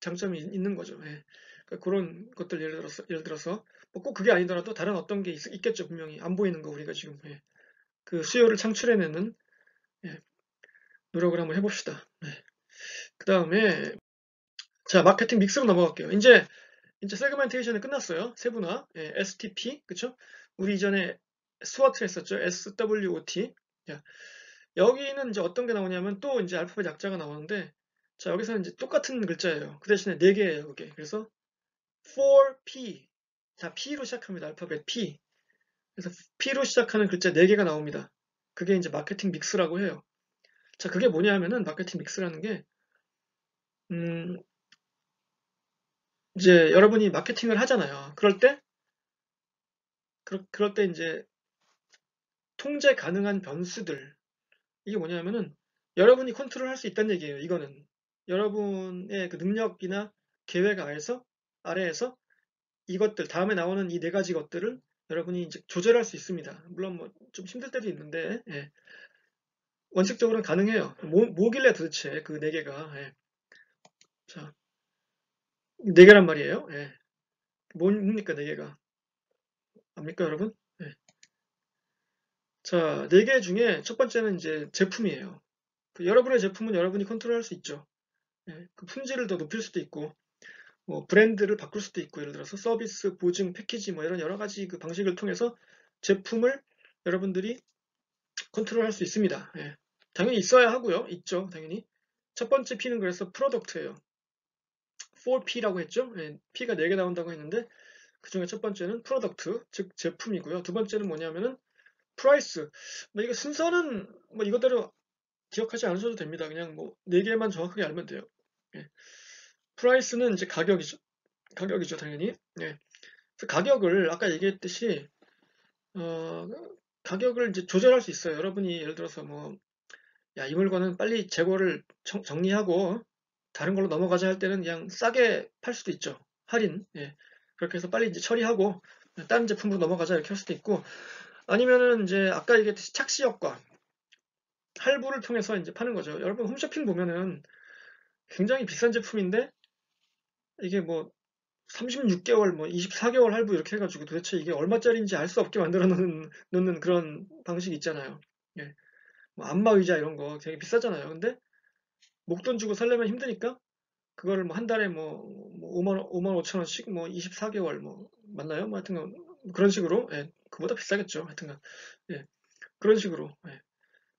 장점이 있는 거죠. 예. 그러니까 그런 것들 예를 들어서 뭐 꼭 그게 아니더라도 다른 어떤 게 있겠죠, 분명히. 안 보이는 거 우리가 지금. 예. 그 수요를 창출해내는, 예, 노력을 한번 해봅시다. 네. 그 다음에 자, 마케팅 믹스로 넘어갈게요. 이제 세그멘테이션이 끝났어요. 세분화. 예, STP, 그쵸? 우리 이전에 SWOT 했었죠. SWOT. 자, 여기는 이제 어떤 게 나오냐면 또 이제 알파벳 약자가 나오는데, 자, 여기서는 이제 똑같은 글자예요. 그 대신에 4개예요, 그게. 그래서 4P. 자, P로 시작합니다. 알파벳 P. 그래서 P로 시작하는 글자 4개가 나옵니다. 그게 이제 마케팅 믹스라고 해요. 자, 그게 뭐냐 하면은 마케팅 믹스라는 게, 음, 이제 여러분이 마케팅을 하잖아요. 그럴 때 이제 통제 가능한 변수들. 이게 뭐냐면은 여러분이 컨트롤할 수 있다는 얘기예요, 이거는. 여러분의 그 능력이나 계획 아래에서 이것들, 다음에 나오는 이 네 가지 것들을 여러분이 이제 조절할 수 있습니다. 물론 뭐 좀 힘들 때도 있는데, 예. 원칙적으로는 가능해요. 뭐길래 도대체 그 네 개가, 예. 자, 네 개란 말이에요. 예. 뭡니까, 네 개가? 압니까, 여러분? 예. 자, 네 개 중에 첫 번째는 이제 제품이에요. 여러분의 제품은 여러분이 컨트롤할 수 있죠. 예. 그 품질을 더 높일 수도 있고, 뭐 브랜드를 바꿀 수도 있고, 예를 들어서 서비스, 보증, 패키지 뭐 이런 여러 가지 그 방식을 통해서 제품을 여러분들이 컨트롤할 수 있습니다. 예. 당연히 있어야 하고요. 있죠, 당연히. 첫 번째 P는 그래서 프로덕트예요. 4P라고 했죠. 예. P가 4개 나온다고 했는데 그 중에 첫 번째는 프로덕트, 즉 제품이고요. 두 번째는 뭐냐면은 프라이스. 뭐 이거 순서는 뭐 이것대로 기억하지 않으셔도 됩니다. 그냥 뭐 4개만 정확하게 알면 돼요. 예. 프라이스는 이제 가격이죠, 당연히. 예. 그래서 가격을 아까 얘기했듯이 어, 가격을 이제 조절할 수 있어요. 여러분이 예를 들어서 뭐 야, 이 물건은 빨리 재고를 정리하고 다른 걸로 넘어가자 할 때는 그냥 싸게 팔 수도 있죠. 할인. 예. 그렇게 해서 빨리 이제 처리하고 다른 제품으로 넘어가자 이렇게 할 수도 있고 아니면은 이제 아까 얘기했듯이 착시 효과, 할부를 통해서 이제 파는 거죠. 여러분 홈쇼핑 보면은 굉장히 비싼 제품인데 이게 뭐 36개월, 뭐 24개월 할부 이렇게 해가지고 도대체 이게 얼마짜리인지 알 수 없게 만들어 놓는 그런 방식이 있잖아요. 예. 뭐 안마의자 이런 거 되게 비싸잖아요. 근데 목돈 주고 살려면 힘드니까 그거를 뭐 한 달에 뭐 5만 5천 원씩 뭐 24개월 뭐 맞나요? 뭐 하여튼 그런 식으로 예. 그보다 비싸겠죠. 하여튼간 예. 그런 식으로 예.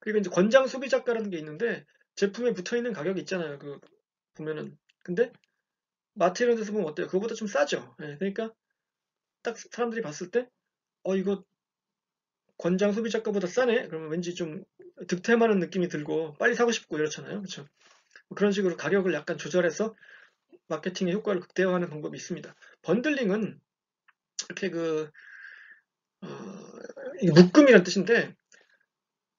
그리고 이제 권장 소비자가라는 게 있는데 제품에 붙어 있는 가격이 있잖아요. 그 보면은 근데 마트 이런 데서 보면 어때요? 그거보다 좀 싸죠. 예. 그러니까 딱 사람들이 봤을 때 이거 권장 소비자가보다 싸네? 그러면 왠지 좀 득템하는 느낌이 들고 빨리 사고 싶고 이렇잖아요. 그렇죠? 그런 식으로 가격을 약간 조절해서 마케팅의 효과를 극대화하는 방법이 있습니다. 번들링은 이렇게 어, 이게 묶음이란 뜻인데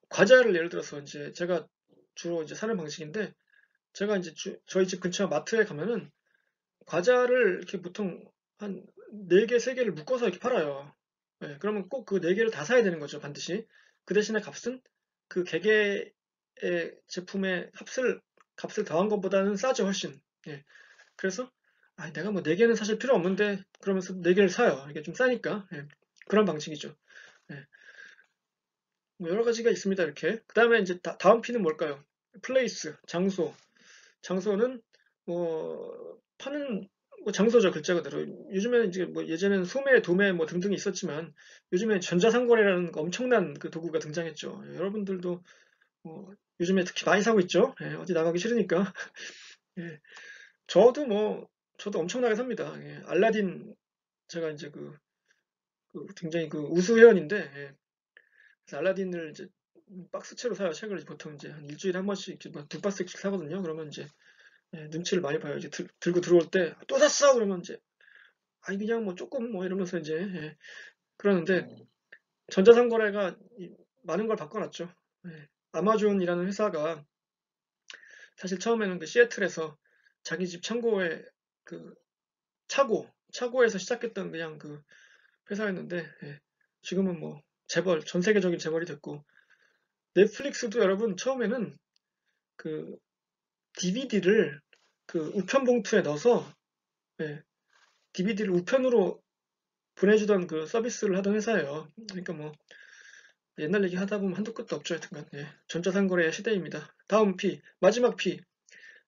과자를 예를 들어서 이제 제가 주로 이제 사는 방식인데 제가 이제 저희 집 근처 마트에 가면은 과자를 이렇게 보통 한 4개, 3개를 묶어서 이렇게 팔아요. 예, 그러면 꼭 그 4개를 다 사야 되는 거죠, 반드시. 그 대신에 값은 그 개개의 제품의 값을 더한 것보다는 싸죠, 훨씬. 예, 그래서, 내가 뭐 4개는 사실 필요 없는데, 그러면서 4개를 사요. 이게 좀 싸니까. 예, 그런 방식이죠. 예, 뭐 여러 가지가 있습니다, 이렇게. 그 다음에 이제 다음 P는 뭘까요? 플레이스, 장소. 장소는 파는 뭐 장소죠, 글자 그대로. 요즘에는 이제 뭐 예전에는 소매, 도매 뭐 등등이 있었지만 요즘에 전자상거래라는 엄청난 그 도구가 등장했죠. 여러분들도 요즘에 특히 많이 사고 있죠. 예, 어디 나가기 싫으니까. 예, 저도 엄청나게 삽니다. 예, 알라딘 제가 이제 굉장히 그 우수 회원인데 예, 그래서 알라딘을 이제 박스채로 사요. 책을 보통 이제 한 일주일에 한 번씩 이렇게 뭐두 박스씩 사거든요. 그러면 이제 눈치를 많이 봐요. 이제 들고 들어올 때 또 샀어 그러면 이제 아니 그냥 뭐 조금 뭐 이러면서 이제 그러는데 전자상거래가 많은 걸 바꿔놨죠. 아마존이라는 회사가 사실 처음에는 그 시애틀에서 자기 집 창고에 그 차고에서 시작했던 그냥 그 회사였는데 지금은 뭐 재벌 전 세계적인 재벌이 됐고 넷플릭스도 여러분 처음에는 그 DVD를 그 우편 봉투에 넣어서 DVD를 우편으로 보내주던 그 서비스를 하던 회사예요. 그러니까 뭐 옛날 얘기 하다 보면 한도 끝도 없죠. 하여튼간 전자상거래의 시대입니다. 다음 P 마지막 P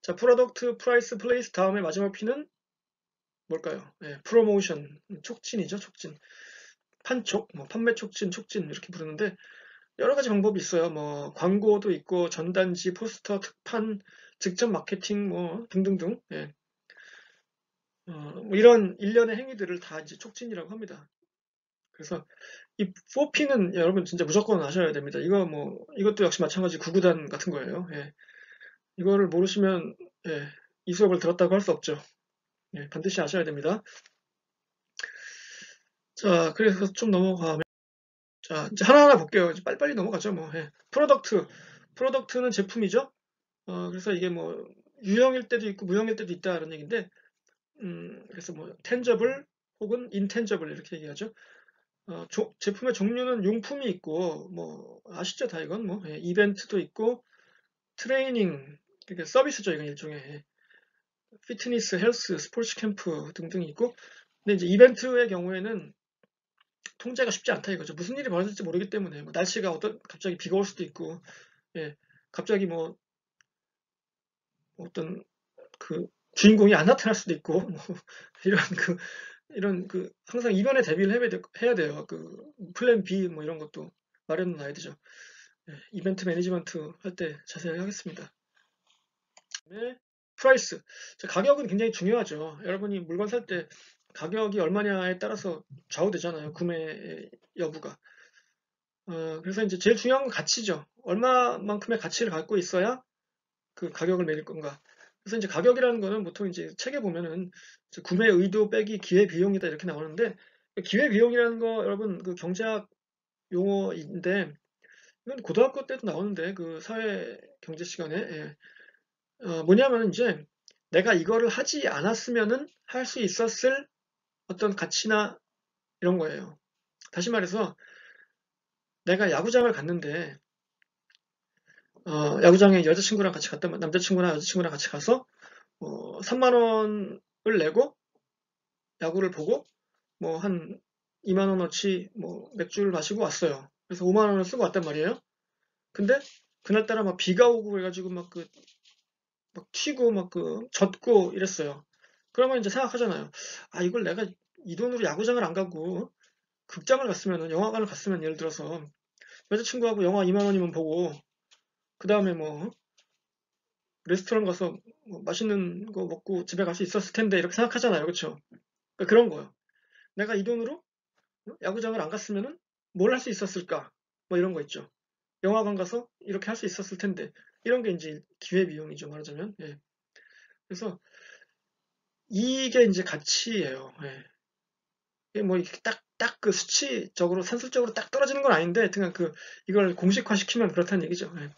자 프로덕트 프라이스 플레이스 다음에 마지막 P는 뭘까요? 프로모션 촉진이죠. 촉진 판촉 뭐 판매 촉진 이렇게 부르는데 여러 가지 방법이 있어요. 뭐 광고도 있고 전단지 포스터 특판 직접 마케팅 뭐 등등등 뭐 이런 일련의 행위들을 다 이제 촉진이라고 합니다. 그래서 이 4P는 여러분 진짜 무조건 아셔야 됩니다. 이것도 역시 마찬가지 구구단 같은 거예요. 이거를 모르시면, 이 수업을 들었다고 할 수 없죠. 반드시 아셔야 됩니다. 자, 그래서 좀 넘어가면, 자, 이제 하나하나 볼게요. 이제 빨리빨리 넘어가죠, 뭐. 프로덕트는 제품이죠. 그래서 이게 뭐, 유형일 때도 있고 무형일 때도 있다 이런 얘기인데, 그래서 뭐 텐저블 혹은 인텐저블 이렇게 얘기하죠. 제품의 종류는 용품이 있고, 뭐 아시죠 다 이건 뭐 이벤트도 있고 트레이닝, 그러니까 서비스죠 이건 일종의. 피트니스, 헬스, 스포츠 캠프 등등이 있고, 근데 이제 이벤트의 경우에는 통제가 쉽지 않다 이거죠. 무슨 일이 벌어질지 모르기 때문에, 뭐 날씨가 갑자기 비가 올 수도 있고, 예, 갑자기 뭐 어떤 그 주인공이 안 나타날 수도 있고, 뭐 이런 항상 이변에 대비를 해야 돼요. 플랜 B 뭐 이런 것도 마련해 놔야 되죠. 예, 이벤트 매니지먼트 할 때 자세히 하겠습니다. 그다음에 프라이스. 가격은 굉장히 중요하죠. 여러분이 물건 살 때 가격이 얼마냐에 따라서 좌우되잖아요. 구매 여부가. 그래서 이제 제일 중요한 건 가치죠. 얼마만큼의 가치를 갖고 있어야 그 가격을 매길 건가. 그래서 이제 가격이라는 거는 보통 이제 책에 보면은 이제 구매 의도 빼기 기회 비용이다 이렇게 나오는데, 기회 비용이라는 거 여러분 그 경제학 용어인데, 이건 고등학교 때도 나오는데 그 사회 경제 시간에, 뭐냐면 이제 내가 이거를 하지 않았으면은 할 수 있었을 어떤 가치나 이런 거예요. 다시 말해서 내가 야구장을 갔는데, 야구장에 여자친구랑 같이 갔다면, 남자친구나 여자친구랑 같이 가서 3만 원을 내고 야구를 보고 뭐 한 2만 원어치 뭐 맥주를 마시고 왔어요. 그래서 5만 원을 쓰고 왔단 말이에요. 근데 그날따라 막 비가 오고 그래가지고 막 튀고 젖고 이랬어요. 그러면 이제 생각하잖아요. 아, 이걸 내가 이 돈으로 야구장을 안 가고 극장을 갔으면은, 영화관을 갔으면, 예를 들어서 여자친구하고 영화 2만 원이면 보고 그 다음에 뭐 레스토랑 가서 뭐 맛있는 거 먹고 집에 갈 수 있었을 텐데 이렇게 생각하잖아요. 그렇죠? 그러니까 그런 거예요. 내가 이 돈으로 야구장을 안 갔으면은 뭘 할 수 있었을까? 뭐 이런 거 있죠. 영화관 가서 이렇게 할 수 있었을 텐데, 이런 게 이제 기회비용이죠, 말하자면. 예. 그래서 이게 이제 가치예요. 예. 이게 뭐 이렇게 딱 그 수치적으로 산술적으로 딱 떨어지는 건 아닌데, 그냥 이걸 공식화시키면 그렇다는 얘기죠. 예.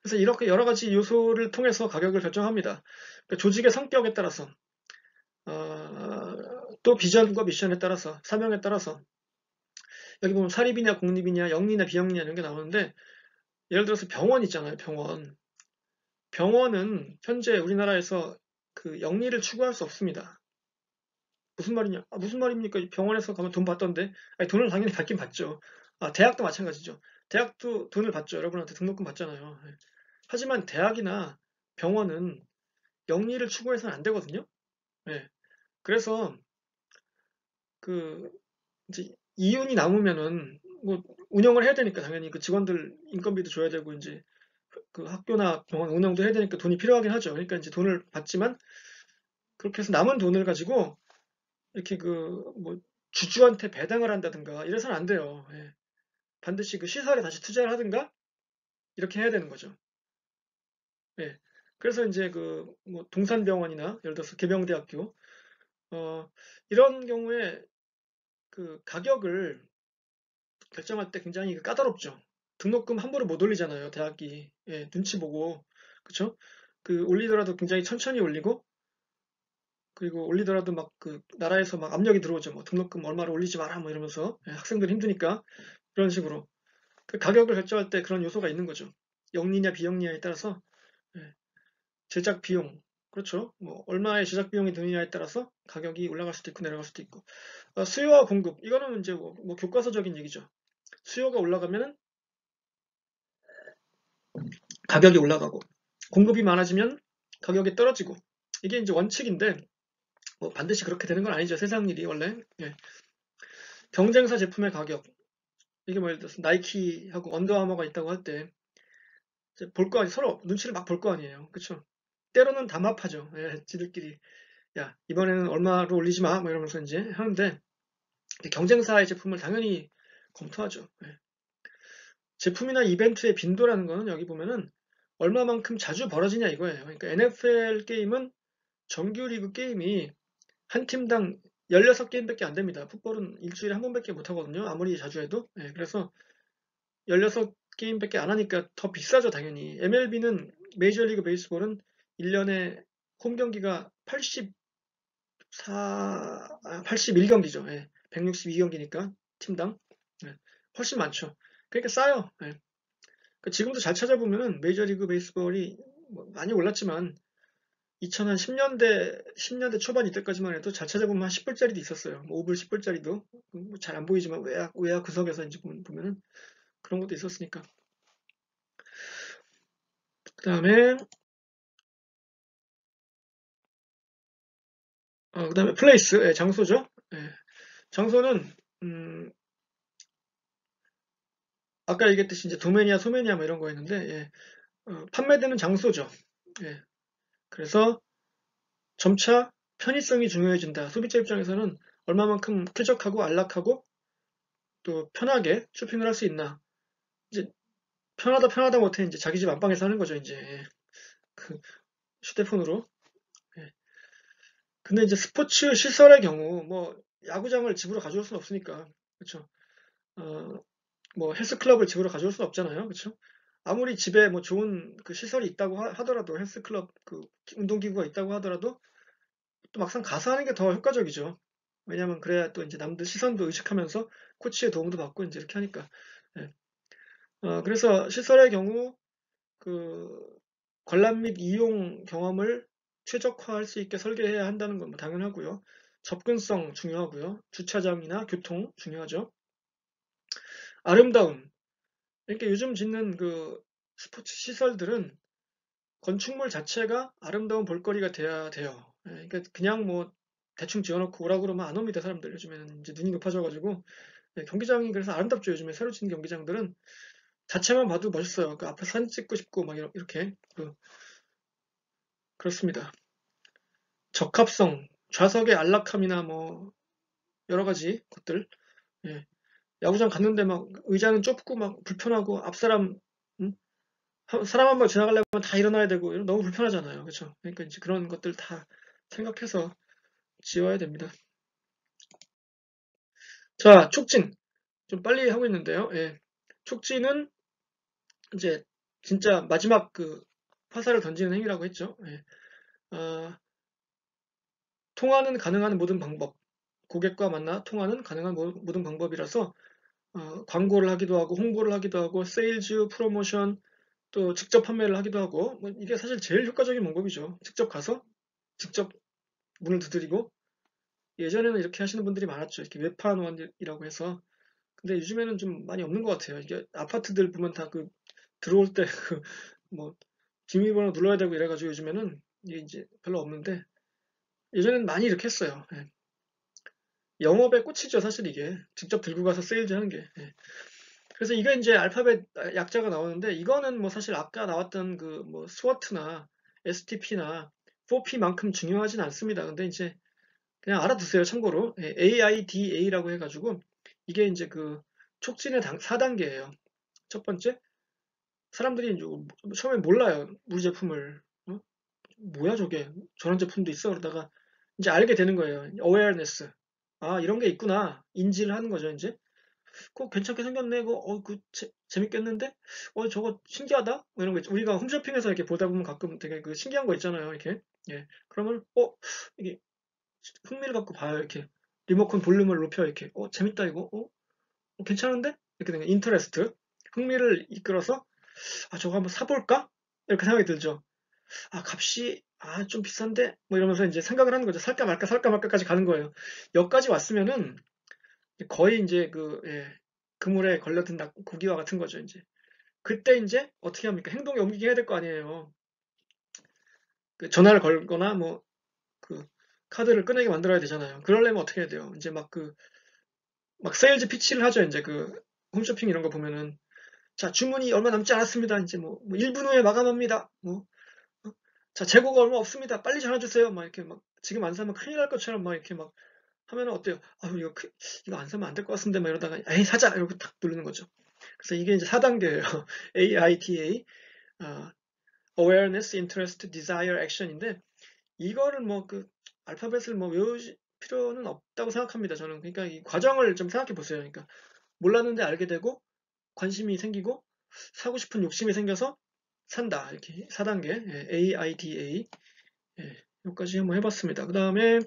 그래서 이렇게 여러 가지 요소를 통해서 가격을 결정합니다. 그러니까 조직의 성격에 따라서, 또 비전과 미션에 따라서, 사명에 따라서, 여기 보면 사립이냐 공립이냐 영리냐 비영리냐 이런 게 나오는데, 예를 들어서 병원 있잖아요. 병원. 병원은 현재 우리나라에서 그 영리를 추구할 수 없습니다. 무슨 말이냐? 무슨 말입니까? 병원에서 가면 돈 받던데. 아니, 돈을 당연히 받긴 받죠. 대학도 마찬가지죠. 대학도 돈을 받죠. 여러분한테 등록금 받잖아요. 예. 하지만 대학이나 병원은 영리를 추구해서는 안 되거든요. 예. 그래서 그 이제 이윤이 남으면은 뭐 운영을 해야 되니까 당연히 그 직원들 인건비도 줘야 되고, 이제 그 학교나 병원 운영도 해야 되니까 돈이 필요하긴 하죠. 그러니까 이제 돈을 받지만, 그렇게 해서 남은 돈을 가지고 이렇게 뭐 주주한테 배당을 한다든가 이래서는 안 돼요. 예. 반드시 그 시설에 다시 투자를 하든가 이렇게 해야 되는 거죠. 예. 그래서 이제 뭐 동산병원이나 예를 들어서 계명대학교, 이런 경우에 그 가격을 결정할 때 굉장히 까다롭죠. 등록금 함부로 못 올리잖아요, 대학이. 예, 눈치 보고. 그쵸? 올리더라도 굉장히 천천히 올리고, 그리고 올리더라도 나라에서 막 압력이 들어오죠. 뭐 등록금 얼마를 올리지 마라 뭐 이러면서. 예, 학생들 힘드니까. 그런 식으로. 그 가격을 결정할 때 그런 요소가 있는 거죠. 영리냐 비영리냐에 따라서. 예, 제작 비용. 그렇죠. 뭐 얼마의 제작 비용이 드느냐에 따라서 가격이 올라갈 수도 있고 내려갈 수도 있고. 수요와 공급. 이거는 이제 뭐 교과서적인 얘기죠. 수요가 올라가면 가격이 올라가고, 공급이 많아지면 가격이 떨어지고, 이게 이제 원칙인데 뭐 반드시 그렇게 되는 건 아니죠. 세상 일이 원래. 예. 경쟁사 제품의 가격. 이게 뭐 예를 들어서 나이키하고 언더아머가 있다고 할 때 볼 거 아니, 서로 눈치를 막 볼 거 아니에요. 그쵸? 때로는 담합하죠. 예, 지들끼리. 야, 이번에는 얼마로 올리지 마. 뭐 이러면서 이제 하는데, 경쟁사의 제품을 당연히 검토하죠. 예. 제품이나 이벤트의 빈도라는 거는 여기 보면은 얼마만큼 자주 벌어지냐 이거예요. 그러니까 NFL 게임은 정규 리그 게임이 한 팀당 16게임밖에 안 됩니다. 풋볼은 일주일에 한 번밖에 못 하거든요. 아무리 자주 해도. 예, 그래서 16게임밖에 안 하니까 더 비싸죠, 당연히. MLB는 메이저리그 베이스볼은 1년에 홈 경기가 81경기죠. 예. 162경기니까 팀당. 예. 훨씬 많죠. 그러니까 싸요. 예. 지금도 잘 찾아보면은 메이저리그 베이스볼이 뭐 많이 올랐지만 2010년대 초반 이때까지만 해도 잘 찾아보면 한 10불짜리도 있었어요. 뭐 5불, 10불짜리도 잘 안 보이지만 외야 구석에서 이제 보면은 그런 것도 있었으니까. 그다음에 그다음에 플레이스, 예, 장소죠. 예. 장소는 음, 아까 얘기했듯이 이제 도매니아, 소매니아 뭐 이런 거였는데, 예. 판매되는 장소죠. 예. 그래서 점차 편의성이 중요해진다. 소비자 입장에서는 얼마만큼 쾌적하고 안락하고 또 편하게 쇼핑을 할 수 있나. 이제 편하다 못해 이제 자기 집 안방에서 하는 거죠, 이제. 예. 그 휴대폰으로. 예. 근데 이제 스포츠 시설의 경우 뭐 야구장을 집으로 가져올 수는 없으니까. 그렇죠. 어, 뭐 헬스클럽을 집으로 가져올 수는 없잖아요. 그렇죠? 아무리 집에 뭐 좋은 그 시설이 있다고 하더라도 헬스클럽 그 운동기구가 있다고 하더라도 또 막상 가서 하는 게 더 효과적이죠. 왜냐면 그래야 또 이제 남들 시선도 의식하면서 코치의 도움도 받고 이제 이렇게 하니까. 예. 그래서 시설의 경우 그 관람 및 이용 경험을 최적화할 수 있게 설계해야 한다는 건 뭐 당연하고요. 접근성 중요하고요. 주차장이나 교통 중요하죠. 아름다움. 이렇게 요즘 짓는 그 스포츠 시설들은 건축물 자체가 아름다운 볼거리가 돼야 돼요. 예, 그러니까 그냥 뭐 대충 지어놓고 오라고 그러면 안 옵니다, 사람들. 요즘에는 이제 눈이 높아져가지고. 예, 경기장이 그래서 아름답죠. 요즘에 새로 짓는 경기장들은 자체만 봐도 멋있어요. 그 앞에 사진 찍고 싶고 막 이렇게. 그렇습니다. 적합성, 좌석의 안락함이나 뭐 여러 가지 것들. 예, 야구장 갔는데 막 의자는 좁고 막 불편하고 앞 사람 음? 사람 한 번 지나가려면 다 일어나야 되고 너무 불편하잖아요. 그렇죠? 그러니까 이제 그런 것들 다 생각해서 지어야 됩니다. 자, 촉진. 좀 빨리 하고 있는데요. 예. 촉진은 이제 진짜 마지막 그 화살을 던지는 행위라고 했죠. 예. 아, 통화는 가능한 모든 방법. 고객과 만나 통화는 가능한 모든 방법이라서 광고를 하기도 하고 홍보를 하기도 하고 세일즈, 프로모션 또 직접 판매를 하기도 하고 뭐 이게 사실 제일 효과적인 방법이죠. 직접 가서 직접 문을 두드리고 예전에는 이렇게 하시는 분들이 많았죠. 이렇게 외판원이라고 해서. 근데 요즘에는 좀 많이 없는 것 같아요. 이게 아파트들 보면 다 그 들어올 때 그 뭐 비밀번호 눌러야 되고 이래가지고 요즘에는 이게 이제 별로 없는데 예전에는 많이 이렇게 했어요. 예. 영업의 꽃이죠, 사실 이게. 직접 들고 가서 세일즈 하는 게. 예. 그래서 이게 이제 알파벳 약자가 나오는데 이거는 뭐 사실 아까 나왔던 그 뭐 스워트나 STP나 4P만큼 중요하진 않습니다. 근데 이제 그냥 알아두세요. 참고로 AIDA라고 해가지고 이게 이제 그 촉진의 4단계예요. 첫 번째, 사람들이 이제 처음에 몰라요. 우리 제품을. 뭐야 저게? 저런 제품도 있어. 그러다가 이제 알게 되는 거예요. awareness. 아, 이런 게 있구나. 인지를 하는 거죠, 이제. 그거 괜찮게 생겼네. 그거, 재밌겠는데? 저거 신기하다? 뭐 이런 거 있죠. 우리가 홈쇼핑에서 이렇게 보다 보면 가끔 되게 그 신기한 거 있잖아요. 이렇게. 예. 그러면, 이게 흥미를 갖고 봐요. 이렇게. 리모컨 볼륨을 높여. 이렇게. 재밌다, 이거. 괜찮은데? 이렇게 되는 인터레스트. 흥미를 이끌어서, 저거 한번 사볼까? 이렇게 생각이 들죠. 값이, 좀 비싼데? 뭐 이러면서 이제 생각을 하는 거죠. 살까 말까, 살까 말까까지 가는 거예요. 여기까지 왔으면은 거의 이제 예, 그물에 걸려든 고기와 같은 거죠, 이제. 그때 이제 어떻게 합니까? 행동에 옮기게 해야 될 거 아니에요. 그 전화를 걸거나 뭐, 그, 카드를 꺼내게 만들어야 되잖아요. 그러려면 어떻게 해야 돼요? 이제 막 세일즈 피치를 하죠, 이제 홈쇼핑 이런 거 보면은. 자, 주문이 얼마 남지 않았습니다. 이제 뭐 1분 후에 마감합니다. 자, 재고가 얼마 없습니다. 빨리 전화 주세요. 막 이렇게 막 지금 안 사면 큰일 날 것처럼 막 이렇게 막 하면은 어때요? 이거 안 사면 안 될 것 같은데 막 이러다가 에이 사자 이러고 탁 누르는 거죠. 그래서 이게 이제 4단계예요. AITA, 아, Awareness, Interest, Desire, Action인데 이거를 뭐 알파벳을 뭐 외우실 필요는 없다고 생각합니다. 저는 그러니까 이 과정을 좀 생각해 보세요. 그러니까 몰랐는데 알게 되고 관심이 생기고 사고 싶은 욕심이 생겨서 산다. 이렇게 4단계. 예, AIDA. 예, 여기까지 한번 해봤습니다. 그 다음에,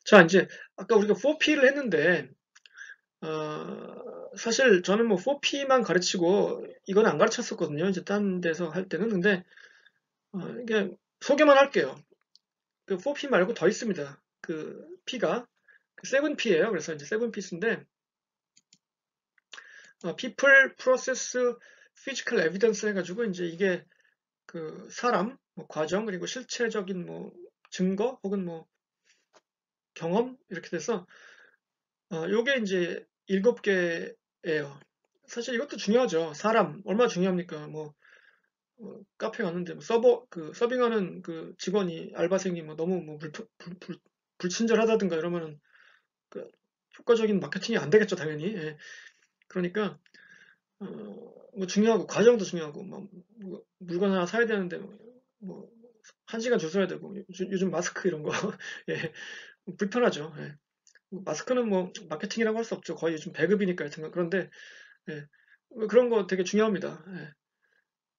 자, 이제, 아까 우리가 4P를 했는데, 사실 저는 뭐 4P만 가르치고, 이건 안 가르쳤었거든요. 이제 딴 데서 할 때는. 근데, 이게, 소개만 할게요. 그 4P 말고 더 있습니다. 그 P가 7P예요. 그래서 이제 7Ps인데 People, Process, Physical Evidence 해가지고 이제 이게 그 사람, 뭐 과정 그리고 실체적인 뭐 증거 혹은 뭐 경험 이렇게 돼서 요게 이제 7개예요. 사실 이것도 중요하죠. 사람 얼마나 중요합니까? 뭐 카페 갔는데 뭐 서빙하는 그 직원이 알바생이 뭐 너무 뭐 불친절하다든가 이러면은 그 효과적인 마케팅이 안 되겠죠, 당연히. 예. 그러니까 뭐 중요하고 과정도 중요하고 뭐 물건 하나 사야 되는데 뭐 1시간 줄 서야 되고 요즘 마스크 이런 거 예. 불편하죠. 예. 뭐 마스크는 뭐 마케팅이라고 할 수 없죠. 거의 요즘 배급이니까 하여튼 그런데 예. 뭐 그런 거 되게 중요합니다. 예.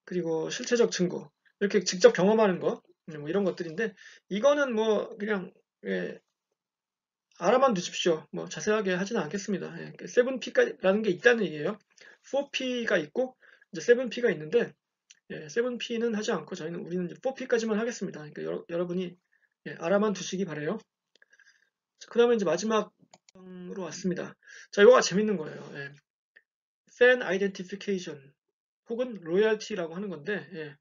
그리고 실체적 증거 이렇게 직접 경험하는 거 뭐 이런 것들인데 이거는 뭐 그냥 예, 알아만 두십시오. 뭐 자세하게 하지는 않겠습니다. 예, 7P라는 게 있다는 얘기예요. 4P가 있고 이제 7P가 있는데 예, 7P는 하지 않고 우리는 이제 4P까지만 하겠습니다. 그러니까 여러분이 예, 알아만 두시기 바래요. 그 다음에 이제 마지막으로 왔습니다. 자, 이거가 재밌는 거예요. 예. Fan Identification 혹은 로열티라고 하는 건데 예,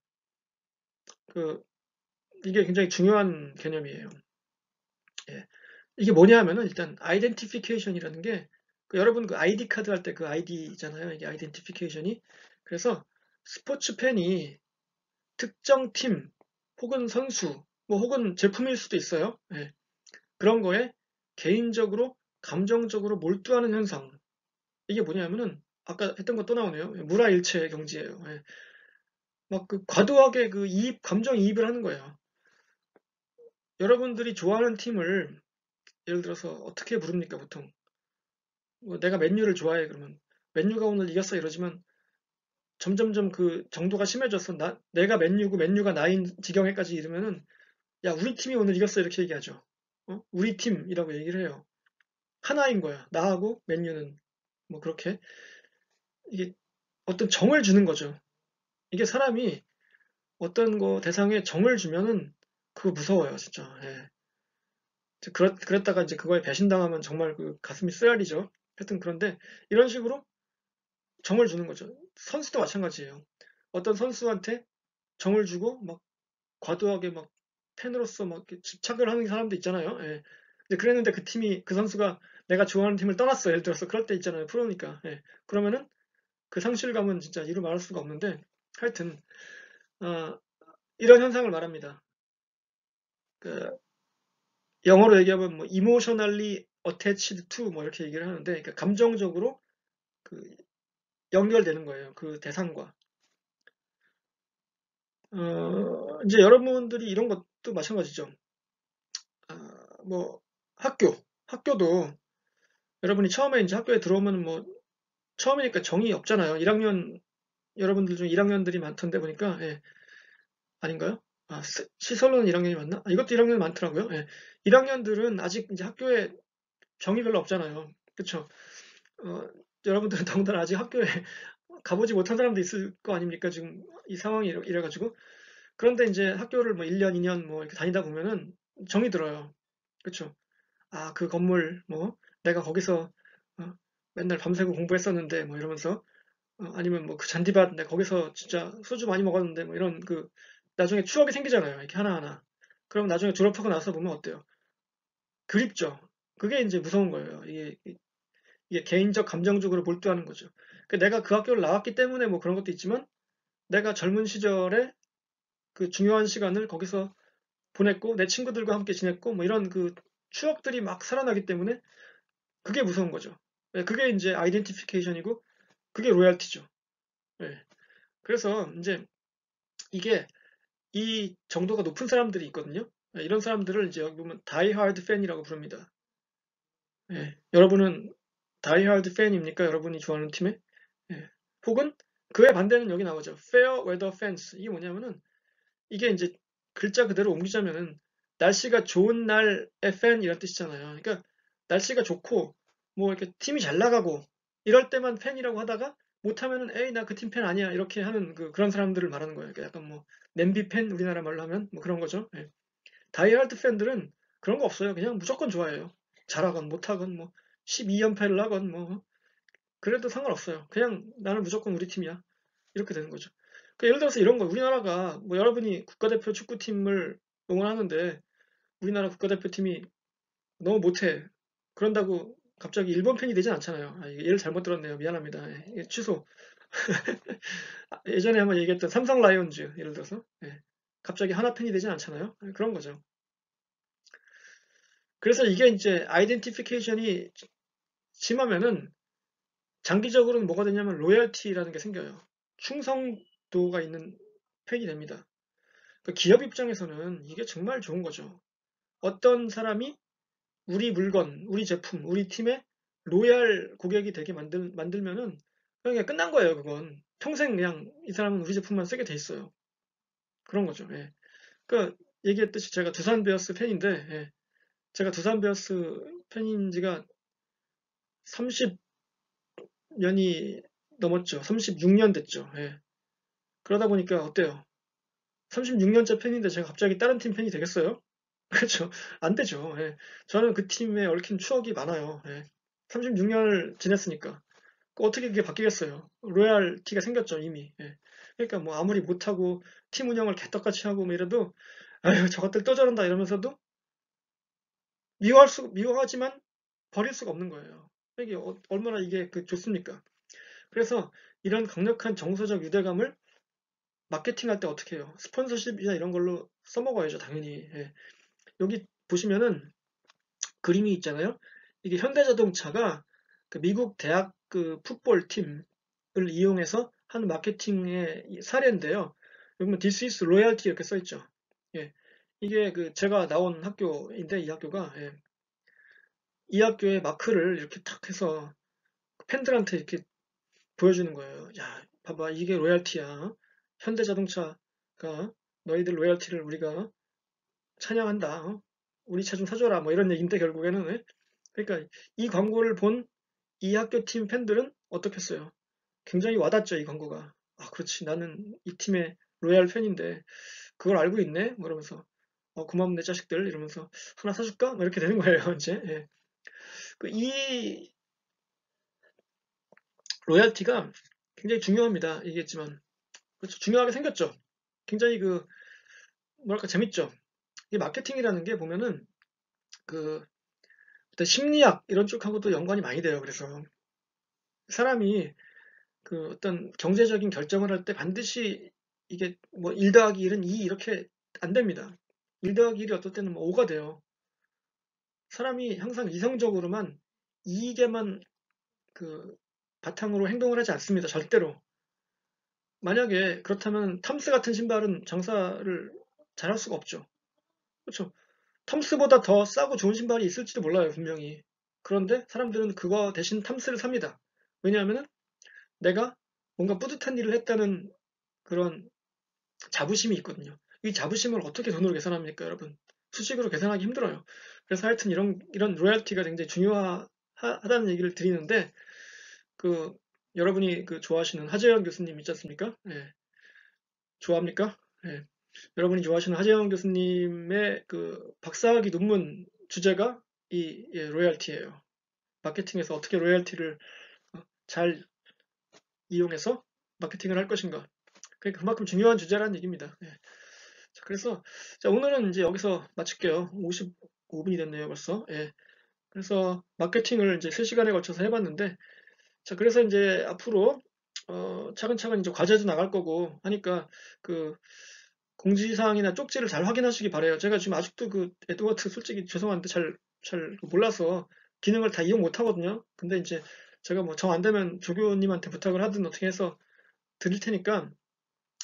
이게 굉장히 중요한 개념이에요. 예. 이게 뭐냐 하면은 일단 아이덴티피케이션이라는 게 여러분 그 아이디 카드 할 때 그 아이디잖아요. 이게 아이덴티피케이션이. 그래서 스포츠 팬이 특정 팀 혹은 선수 뭐 혹은 제품일 수도 있어요. 예. 그런 거에 개인적으로 감정적으로 몰두하는 현상. 이게 뭐냐면은 아까 했던 거 또 나오네요. 물화일체 경지예요. 예. 막 그 과도하게 그 감정 이입을 하는 거예요. 여러분들이 좋아하는 팀을 예를 들어서 어떻게 부릅니까 보통? 뭐 내가 맨유를 좋아해 그러면 맨유가 오늘 이겼어 이러지만 점점점 그 정도가 심해져서 내가 맨유고 맨유가 나인 지경에까지 이르면은 야 우리 팀이 오늘 이겼어 이렇게 얘기하죠. 우리 팀이라고 얘기를 해요. 하나인 거야. 나하고 맨유는 뭐 그렇게 이게 어떤 정을 주는 거죠. 이게 사람이 어떤 거 대상에 정을 주면은 그거 무서워요 진짜. 예. 그랬다가 이제 그거에 배신당하면 정말 그 가슴이 쓰라리죠. 하여튼 그런데 이런 식으로 정을 주는 거죠. 선수도 마찬가지예요. 어떤 선수한테 정을 주고 막 과도하게 막 팬으로서 막 이렇게 집착을 하는 사람도 있잖아요. 예. 근데 그랬는데 그 선수가 내가 좋아하는 팀을 떠났어. 예를 들어서 그럴 때 있잖아요. 프로니까. 예. 그러면은 그 상실감은 진짜 이루 말할 수가 없는데 하여튼 어, 이런 현상을 말합니다. 그 영어로 얘기하면 뭐 emotionally attached to 뭐 이렇게 얘기를 하는데 그러니까 감정적으로 그 연결되는 거예요. 그 대상과. 이제 여러분들이 이런 것도 마찬가지죠. 뭐 학교도 여러분이 처음에 이제 학교에 들어오면 뭐 처음이니까 정이 없잖아요. 1학년 여러분들 중 1학년들이 많던데 보니까 예, 아닌가요? 시설로는 1학년이 맞나? 이것도 1학년이 많더라고요. 예. 1학년들은 아직 이제 학교에 정이 별로 없잖아요. 그렇죠? 어, 여러분들은 더군다나 아직 학교에 가보지 못한 사람도 있을 거 아닙니까? 지금 이 상황이 이래가지고. 그런데 이제 학교를 뭐 1년, 2년 뭐 이렇게 다니다 보면은 정이 들어요. 그렇죠? 그 건물 뭐 내가 거기서 어, 맨날 밤새고 공부했었는데 뭐 이러면서 아니면 뭐 그 잔디밭 내가 거기서 진짜 소주 많이 먹었는데 뭐 이런 그 나중에 추억이 생기잖아요. 이렇게 하나하나. 그럼 나중에 졸업하고 나서 보면 어때요? 그립죠. 그게 이제 무서운 거예요. 이게 개인적 감정적으로 몰두하는 거죠. 내가 그 학교를 나왔기 때문에 뭐 그런 것도 있지만 내가 젊은 시절에 그 중요한 시간을 거기서 보냈고 내 친구들과 함께 지냈고 뭐 이런 그 추억들이 막 살아나기 때문에 그게 무서운 거죠. 예, 그게 이제 아이덴티피케이션이고 그게 로얄티죠. 예. 그래서 이제 이게 이 정도가 높은 사람들이 있거든요. 예, 이런 사람들을 이제 여기 보면 다이하드 팬이라고 부릅니다. 예. 여러분은 다이하드 팬입니까? 여러분이 좋아하는 팀에? 예. 혹은 그의 반대는 여기 나오죠. fair weather fans. 이게 뭐냐면은 이게 이제 글자 그대로 옮기자면은 날씨가 좋은 날의 팬 이런 뜻이잖아요. 그러니까 날씨가 좋고 뭐 이렇게 팀이 잘 나가고 이럴 때만 팬이라고 하다가 못하면은 에이 나 그 팀 팬 아니야 이렇게 하는 그런 사람들을 말하는 거예요. 그러니까 약간 뭐 냄비 팬 우리나라 말로 하면 뭐 그런 거죠. 예. 다이하드 팬들은 그런 거 없어요. 그냥 무조건 좋아해요. 잘하건 못하건 뭐 12연패를 하건 뭐 그래도 상관없어요. 그냥 나는 무조건 우리 팀이야. 이렇게 되는 거죠. 그러니까 예를 들어서 이런 거 우리나라가 뭐 여러분이 국가대표 축구팀을 응원하는데 우리나라 국가대표팀이 너무 못해. 그런다고 갑자기 일본 팬이 되진 않잖아요. 아, 이게 예를 잘못 들었네요. 미안합니다. 예, 이게 취소. 예전에 한번 얘기했던 삼성 라이온즈 예를 들어서 예, 갑자기 하나 팬이 되진 않잖아요. 예, 그런 거죠. 그래서 이게 이제 아이덴티피케이션이 심하면은 장기적으로는 뭐가 되냐면 로열티라는 게 생겨요. 충성도가 있는 팬이 됩니다. 그 기업 입장에서는 이게 정말 좋은 거죠. 어떤 사람이 우리 물건, 우리 제품, 우리 팀의 로얄 고객이 되게 만들면은 그냥 끝난 거예요, 그건. 평생 그냥 이 사람은 우리 제품만 쓰게 돼 있어요. 그런 거죠. 예. 그 얘기했듯이 제가 두산 베어스 팬인데, 예. 제가 두산 베어스 팬인 지가 30년이 넘었죠. 36년 됐죠. 예. 그러다 보니까 어때요? 36년째 팬인데 제가 갑자기 다른 팀 팬이 되겠어요? 그렇죠. 안 되죠. 예. 저는 그 팀에 얽힌 추억이 많아요. 예. 36년을 지냈으니까. 어떻게 그게 바뀌겠어요? 로얄티가 생겼죠, 이미. 예. 그러니까 뭐 아무리 못하고 팀 운영을 개떡같이 하고 뭐 이래도 아유, 저것들 또 저런다 이러면서도 미워하지만 버릴 수가 없는 거예요. 이게 얼마나 이게 좋습니까? 그래서 이런 강력한 정서적 유대감을 마케팅할 때 어떻게 해요? 스폰서십이나 이런 걸로 써먹어야죠, 당연히. 예. 여기 보시면은 그림이 있잖아요. 이게 현대자동차가 그 미국 대학 그 풋볼 팀을 이용해서 한 마케팅의 사례인데요. 여기 뭐 This is loyalty 이렇게 써 있죠. 예. 이게 그 제가 나온 학교인데 이 학교가 예. 이 학교의 마크를 이렇게 탁 해서 팬들한테 이렇게 보여주는 거예요. 야, 봐봐 이게 로얄티야. 현대자동차가 너희들 로얄티를 우리가 찬양한다. 우리 차 좀 사줘라. 뭐 이런 얘기인데 결국에는 예. 그러니까 이 광고를 본 이 학교 팀 팬들은 어떻겠어요? 굉장히 와닿죠, 이 광고가. 아, 그렇지. 나는 이 팀의 로얄 팬인데 그걸 알고 있네? 뭐 이러면서 고맙네 자식들 이러면서 하나 사줄까? 뭐 이렇게 되는 거예요, 이제. 예. 이 로얄티가 굉장히 중요합니다. 얘기했지만. 그렇죠. 중요하게 생겼죠. 굉장히 뭐랄까 재밌죠. 이 마케팅이라는 게 보면은 그 어떤 심리학 이런 쪽하고도 연관이 많이 돼요. 그래서 사람이 어떤 경제적인 결정을 할 때 반드시 이게 뭐 1 더하기 1은 2 이렇게 안 됩니다. 1 더하기 1이 어떨 때는 뭐 5가 돼요. 사람이 항상 이성적으로만 이익에만 그 바탕으로 행동을 하지 않습니다. 절대로. 만약에 그렇다면 탐스 같은 신발은 장사를 잘할 수가 없죠. 그렇죠. 탐스보다 더 싸고 좋은 신발이 있을지도 몰라요, 분명히. 그런데 사람들은 그거 대신 탐스를 삽니다. 왜냐하면 내가 뭔가 뿌듯한 일을 했다는 그런 자부심이 있거든요. 이 자부심을 어떻게 돈으로 계산합니까, 여러분? 수식으로 계산하기 힘들어요. 그래서 하여튼 이런 로열티가 굉장히 중요하다는 얘기를 드리는데, 그, 여러분이 좋아하시는 하재영 교수님 있지 않습니까? 예. 좋아합니까? 예. 여러분이 좋아하시는 하재영 교수님의 박사학위 논문 주제가 로열티예요. 마케팅에서 어떻게 로열티를 잘 이용해서 마케팅을 할 것인가. 그러니까 그만큼 중요한 주제라는 얘기입니다. 예. 자, 그래서 자, 오늘은 이제 여기서 마칠게요. 55분이 됐네요, 벌써. 예. 그래서 마케팅을 이제 3시간에 걸쳐서 해봤는데, 자, 그래서 이제 앞으로 차근차근 이제 과제도 나갈 거고 하니까 그 공지사항이나 쪽지를 잘 확인하시기 바래요. 제가 지금 아직도 에드워드 솔직히 죄송한데 잘 몰라서 기능을 다 이용 못 하거든요. 근데 이제 제가 뭐 정 안 되면 조교님한테 부탁을 하든 어떻게 해서 드릴 테니까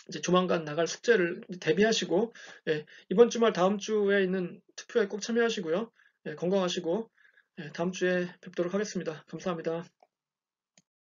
이제 조만간 나갈 숙제를 대비하시고, 예, 이번 주말 다음 주에 있는 투표에 꼭 참여하시고요. 예, 건강하시고, 예, 다음 주에 뵙도록 하겠습니다. 감사합니다.